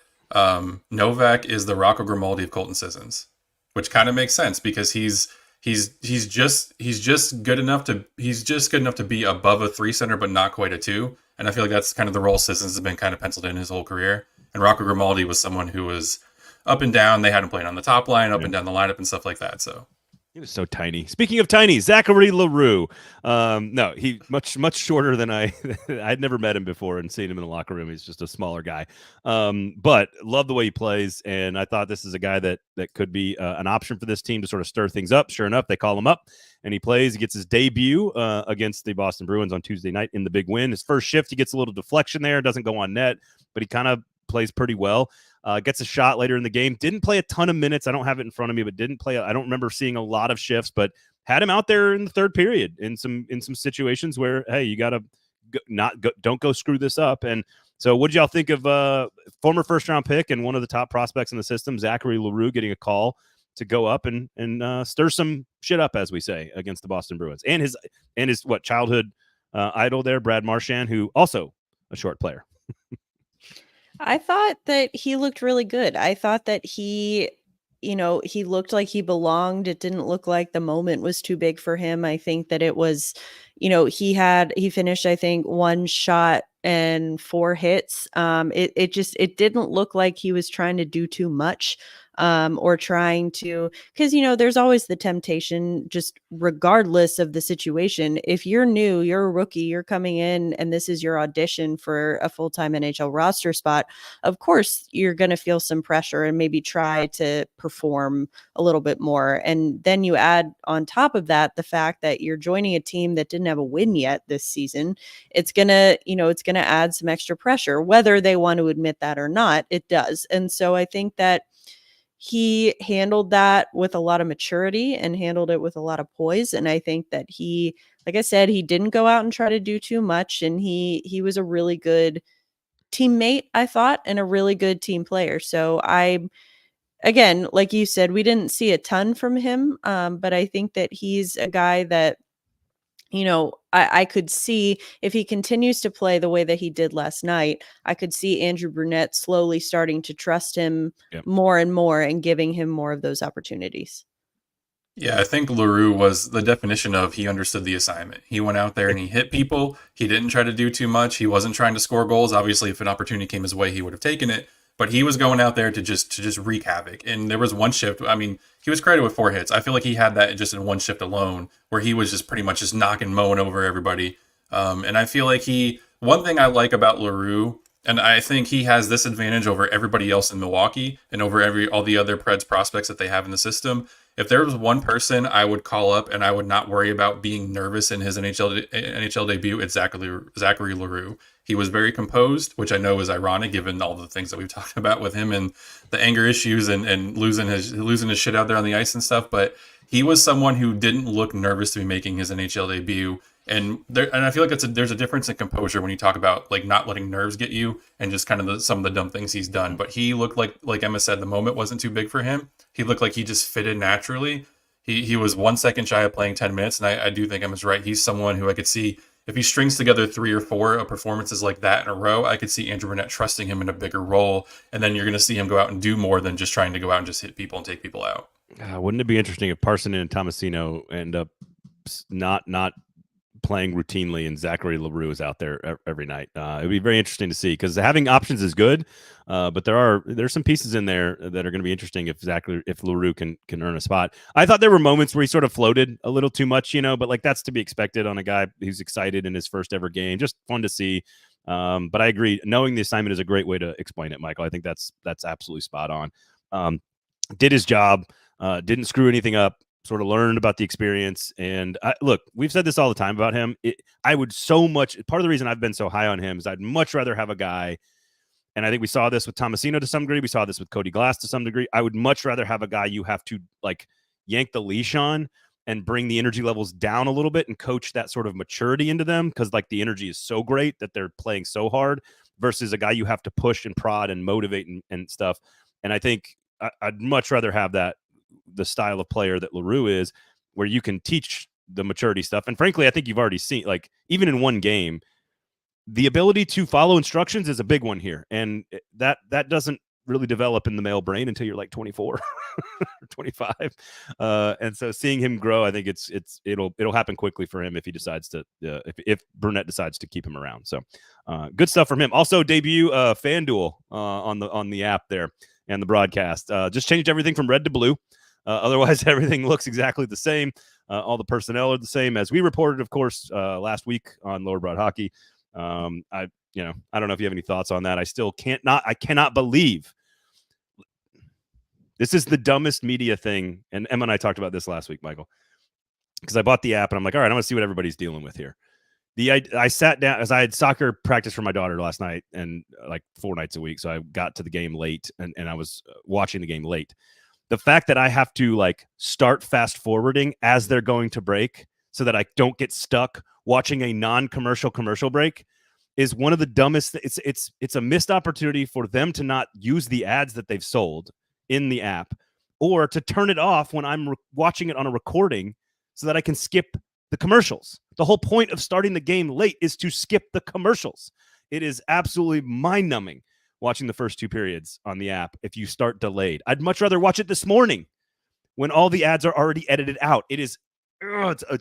S3: Novak is the Rocco Grimaldi of Colton Sissons, which kind of makes sense because he's just good enough to be above a 3 center, but not quite a 2. And I feel like that's kind of the role Sissons has been kind of penciled in his whole career. And Rocco Grimaldi was someone who was up and down. They had him playing on the top line, up and down the lineup and stuff like that. So
S1: he was so tiny. Speaking of tiny, Zachary Leroux. No, he much shorter than I'd never met him before and seen him in the locker room. He's just a smaller guy. But love the way he plays. And I thought this is a guy that could be an option for this team to sort of stir things up. Sure enough, they call him up and he plays. He gets his debut against the Boston Bruins on Tuesday night in the big win. His first shift, he gets a little deflection there. Doesn't go on net, but he kind of plays pretty well. Gets a shot later in the game. Didn't play a ton of minutes. I don't have it in front of me, but didn't play. I don't remember seeing a lot of shifts, but had him out there in the third period in some situations where, hey, you got to don't go screw this up. And so what did y'all think of former first round pick and one of the top prospects in the system, Zachary Leroux, getting a call to go up and stir some shit up, as we say, against the Boston Bruins and his childhood idol there, Brad Marchand, who also a short player.
S2: I thought that he looked really good. I thought that he looked like he belonged. It didn't look like the moment was too big for him. I think that it was, he finished, I think, one shot and 4 hits. It didn't look like he was trying to do too much, or trying to, because there's always the temptation, just regardless of the situation. If you're new, you're a rookie, you're coming in, and this is your audition for a full-time NHL roster spot. Of course, you're going to feel some pressure and maybe try to perform a little bit more. And then you add on top of that the fact that you're joining a team that didn't have a win yet this season. It's gonna add some extra pressure, whether they want to admit that or not. It does. And so I think that he handled that with a lot of maturity and handled it with a lot of poise. And I think that he, like I said, he didn't go out and try to do too much. And he was a really good teammate, I thought, and a really good team player. So again, like you said, we didn't see a ton from him. But I think that he's a guy that, I could see, if he continues to play the way that he did last night, I could see Andrew Brunette slowly starting to trust him more and more and giving him more of those opportunities.
S3: Yeah, I think LaRue was the definition of he understood the assignment. He went out there and he hit people. He didn't try to do too much. He wasn't trying to score goals. Obviously, if an opportunity came his way, he would have taken it. But he was going out there to just wreak havoc. And there was one shift. I mean, he was credited with 4 hits. I feel like he had that just in one shift alone, where he was just pretty much just mowing over everybody. And I feel like one thing I like about LaRue, and I think he has this advantage over everybody else in Milwaukee and over all the other Preds prospects that they have in the system. If there was one person I would call up and I would not worry about being nervous in his NHL debut, it's Zachary LaRue. He was very composed, which I know is ironic given all the things that we've talked about with him and the anger issues and losing his shit out there on the ice and stuff. But he was someone who didn't look nervous to be making his NHL debut. And I feel like there's a difference in composure when you talk about like not letting nerves get you and just kind of some of the dumb things he's done. But he looked like Emma said, the moment wasn't too big for him. He looked like he just fitted naturally. He was 1 second shy of playing 10 minutes. And I do think Emma's right. He's someone who I could see, if he strings together 3 or 4 performances like that in a row, I could see Andrew Brunette trusting him in a bigger role. And then you're going to see him go out and do more than just trying to go out and just hit people and take people out.
S1: Wouldn't it be interesting if Parson and Tomasino end up not playing routinely and Zachary LaRue is out there every night? It'd be very interesting to see, because having options is good, but there's some pieces in there that are going to be interesting if LaRue can earn a spot. I thought there were moments where he sort of floated a little too much, but like that's to be expected on a guy who's excited in his first ever game. Just fun to see. But I agree, knowing the assignment is a great way to explain it, Michael. I think that's absolutely spot on. Did his job, didn't screw anything up. Sort of learned about the experience. And look, we've said this all the time about him. I would so much, part of the reason I've been so high on him is I'd much rather have a guy, and I think we saw this with Tomasino to some degree. We saw this with Cody Glass to some degree. I would much rather have a guy you have to like yank the leash on and bring the energy levels down a little bit and coach that sort of maturity into them, because like the energy is so great that they're playing so hard, versus a guy you have to push and prod and motivate and stuff. And I think I'd much rather have the style of player that LaRue is, where you can teach the maturity stuff. And frankly, I think you've already seen, like, even in one game, the ability to follow instructions is a big one here. And that doesn't really develop in the male brain until you're like 24 or 25. And so seeing him grow, I think it'll happen quickly for him if he decides to, if Brunette decides to keep him around. So good stuff from him. Also debut FanDuel on the app there and the broadcast. Just changed everything from red to blue. Otherwise, everything looks exactly the same. All the personnel are the same, as we reported, of course, last week on Lower Broad Hockey. I don't know if you have any thoughts on that. I cannot believe this is the dumbest media thing. And Emma and I talked about this last week, Michael, because I bought the app and I'm like, all right, I'm going to see what everybody's dealing with here. I sat down, as I had soccer practice for my daughter last night, and like 4 nights a week. So I got to the game late and I was watching the game late. The fact that I have to like start fast forwarding as they're going to break so that I don't get stuck watching a non-commercial commercial break is one of the dumbest. It's a missed opportunity for them to not use the ads that they've sold in the app, or to turn it off when I'm watching it on a recording so that I can skip the commercials. The whole point of starting the game late is to skip the commercials. It is absolutely mind-numbing watching the first 2 periods on the app if you start delayed. I'd much rather watch it this morning when all the ads are already edited out. It's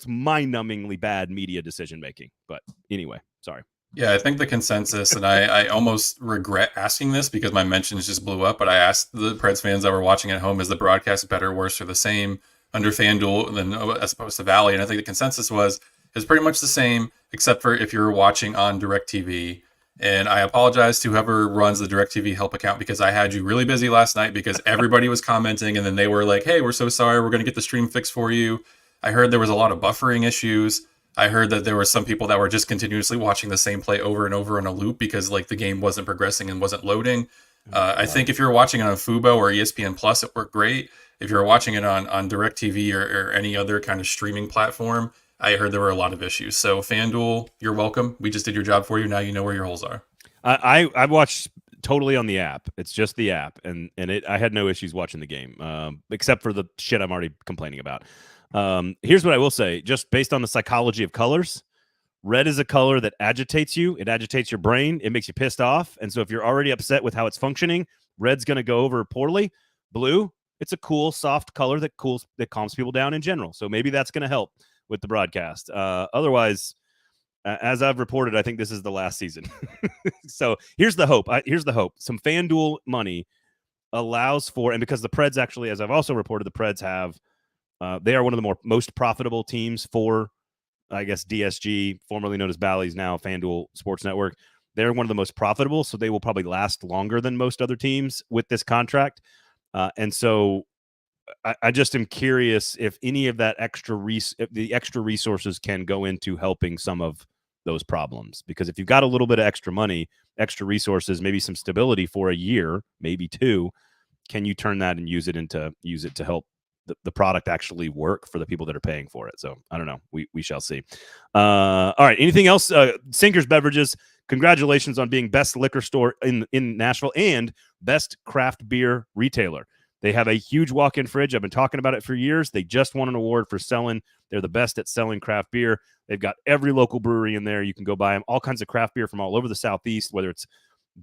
S1: mind-numbingly bad media decision-making. But anyway, sorry.
S3: Yeah, I think the consensus, and I almost regret asking this because my mentions just blew up, but I asked the Preds fans that were watching at home, is the broadcast better, worse, or the same under FanDuel than as opposed to Valley? And I think the consensus was it's pretty much the same, except for if you're watching on DirecTV. And I apologize to whoever runs the DirecTV help account because I had you really busy last night because everybody was commenting, and then they were like, hey, we're so sorry, we're going to get the stream fixed for you. I heard there was a lot of buffering issues. I heard that there were some people that were just continuously watching the same play over and over in a loop because like the game wasn't progressing and wasn't loading. I think if you're watching it on Fubo or ESPN Plus, it worked great. If you're watching it on DirecTV or any other kind of streaming platform, I heard there were a lot of issues. So FanDuel, you're welcome. We just did your job for you. Now you know where your holes are.
S1: I watched totally on the app. It's just the app, and I had no issues watching the game, except for the shit I'm already complaining about. Here's what I will say, just based on the psychology of colors. Red is a color that agitates you. It agitates your brain. It makes you pissed off. And so if you're already upset with how it's functioning, red's going to go over poorly. Blue, it's a cool, soft color that calms people down in general. So maybe that's going to help with the broadcast. Otherwise, as I've reported, I think this is the last season. So here's the hope. Some FanDuel money allows for, and because the Preds actually, as I've also reported, the Preds have, they are one of the most profitable teams for, I guess, DSG, formerly known as Bally's, now FanDuel Sports Network. They're one of the most profitable, so they will probably last longer than most other teams with this contract. And so I just am curious if any of that the extra resources can go into helping some of those problems. Because if you've got a little bit of extra money, extra resources, maybe some stability for a year, maybe two, can you turn that and use it to help the product actually work for the people that are paying for it? So I don't know. We shall see. All right. Anything else? Sinkers Beverages, congratulations on being best liquor store in Nashville and best craft beer retailer. They have a huge walk-in fridge. I've been talking about it for years. They just won an award for selling. They're the best at selling craft beer. They've got every local brewery in there. You can go buy them. All kinds of craft beer from all over the Southeast, whether it's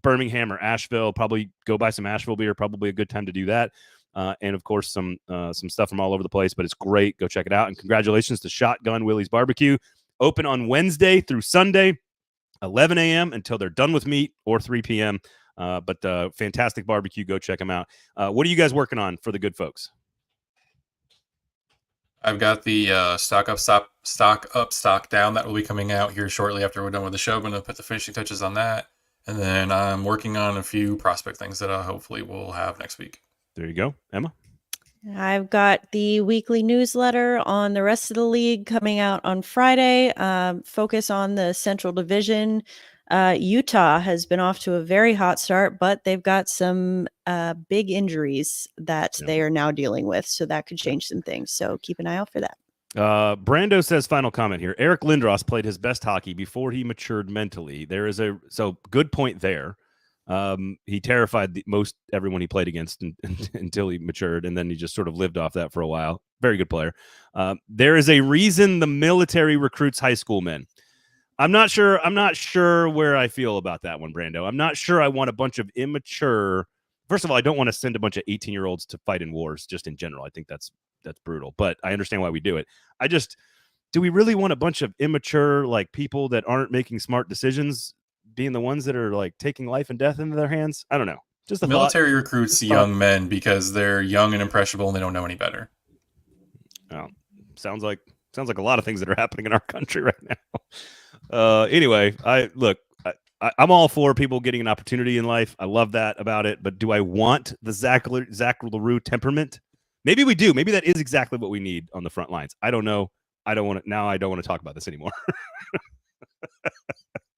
S1: Birmingham or Asheville. Probably go buy some Asheville beer. Probably a good time to do that. And of course, some stuff from all over the place, but it's great. Go check it out. And congratulations to Shotgun Willie's Barbecue. Open on Wednesday through Sunday, 11 a.m. until they're done with meat, or 3 p.m. But fantastic barbecue. Go check them out. What are you guys working on for the good folks?
S3: I've got the stock up, stock down that will be coming out here shortly after we're done with the show. I'm going to put the finishing touches on that. And then I'm working on a few prospect things that hopefully we'll have next week.
S1: There you go. Emma?
S2: I've got the weekly newsletter on the rest of the league coming out on Friday. Focus on the Central Division. Utah has been off to a very hot start, but they've got some big injuries that they are now dealing with. So that could change some things. So keep an eye out for that.
S1: Brando says, final comment here. Eric Lindros played his best hockey before he matured mentally. So good point there. He terrified most everyone he played against until he matured, and then he just sort of lived off that for a while. Very good player. There is a reason the military recruits high school men. I'm not sure where I feel about that one, Brando. I'm not sure I want a bunch of immature. First of all, I don't want to send a bunch of 18-year-olds to fight in wars just in general. I think that's brutal, but I understand why we do it. Do we really want a bunch of immature, like, people that aren't making smart decisions being the ones that are like taking life and death into their hands? I don't know. Just the
S3: military recruits young men because they're young and impressionable and they don't know any better.
S1: Oh, sounds like a lot of things that are happening in our country right now. Anyway, I'm all for people getting an opportunity in life. I love that about it. But do I want the Zach LaRue temperament? Maybe we do. Maybe that is exactly what we need on the front lines. I don't know. I don't want to talk about this anymore.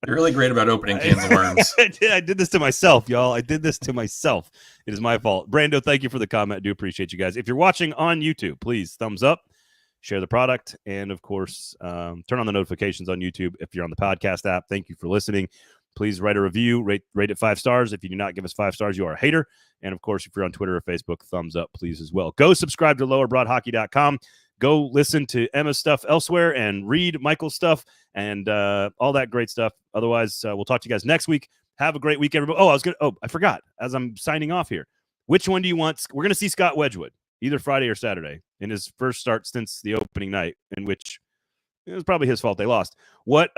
S3: You're really great about opening cans of worms.
S1: I did this to myself, y'all. I did this to myself. It is my fault. Brando, thank you for the comment. I do appreciate you guys. If you're watching on YouTube, please thumbs up, share the product, and of course, turn on the notifications on YouTube if you're on the podcast app. Thank you for listening. Please write a review, rate it 5 stars. If you do not give us 5 stars, you are a hater. And of course, if you're on Twitter or Facebook, thumbs up, please, as well. Go subscribe to lowerbroadhockey.com. Go listen to Emma's stuff elsewhere and read Michael's stuff and all that great stuff. Otherwise, we'll talk to you guys next week. Have a great week, everybody. I forgot, as I'm signing off here. Which one do you want? We're going to see Scott Wedgwood either Friday or Saturday in his first start since the opening night, in which It was probably his fault they lost. What?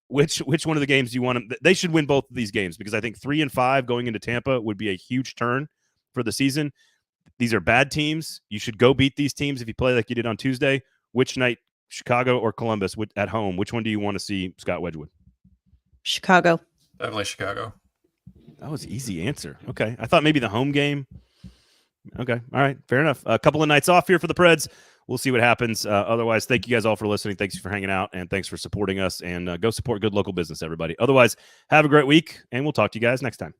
S1: Which one of the games do you want them? They should win both of these games because I think 3-5 going into Tampa would be a huge turn for the season. These are bad teams. You should go beat these teams if you play like you did on Tuesday. Which night, Chicago or Columbus at home? Which one do you want to see Scott Wedgwood?
S2: Chicago.
S3: Definitely Chicago.
S1: That was an easy answer. Okay. I thought maybe the home game. Okay. All right. Fair enough. A couple of nights off here for the Preds. We'll see what happens. Otherwise, thank you guys all for listening. Thanks for hanging out, and thanks for supporting us. And go support good local business, everybody. Otherwise, have a great week, and we'll talk to you guys next time.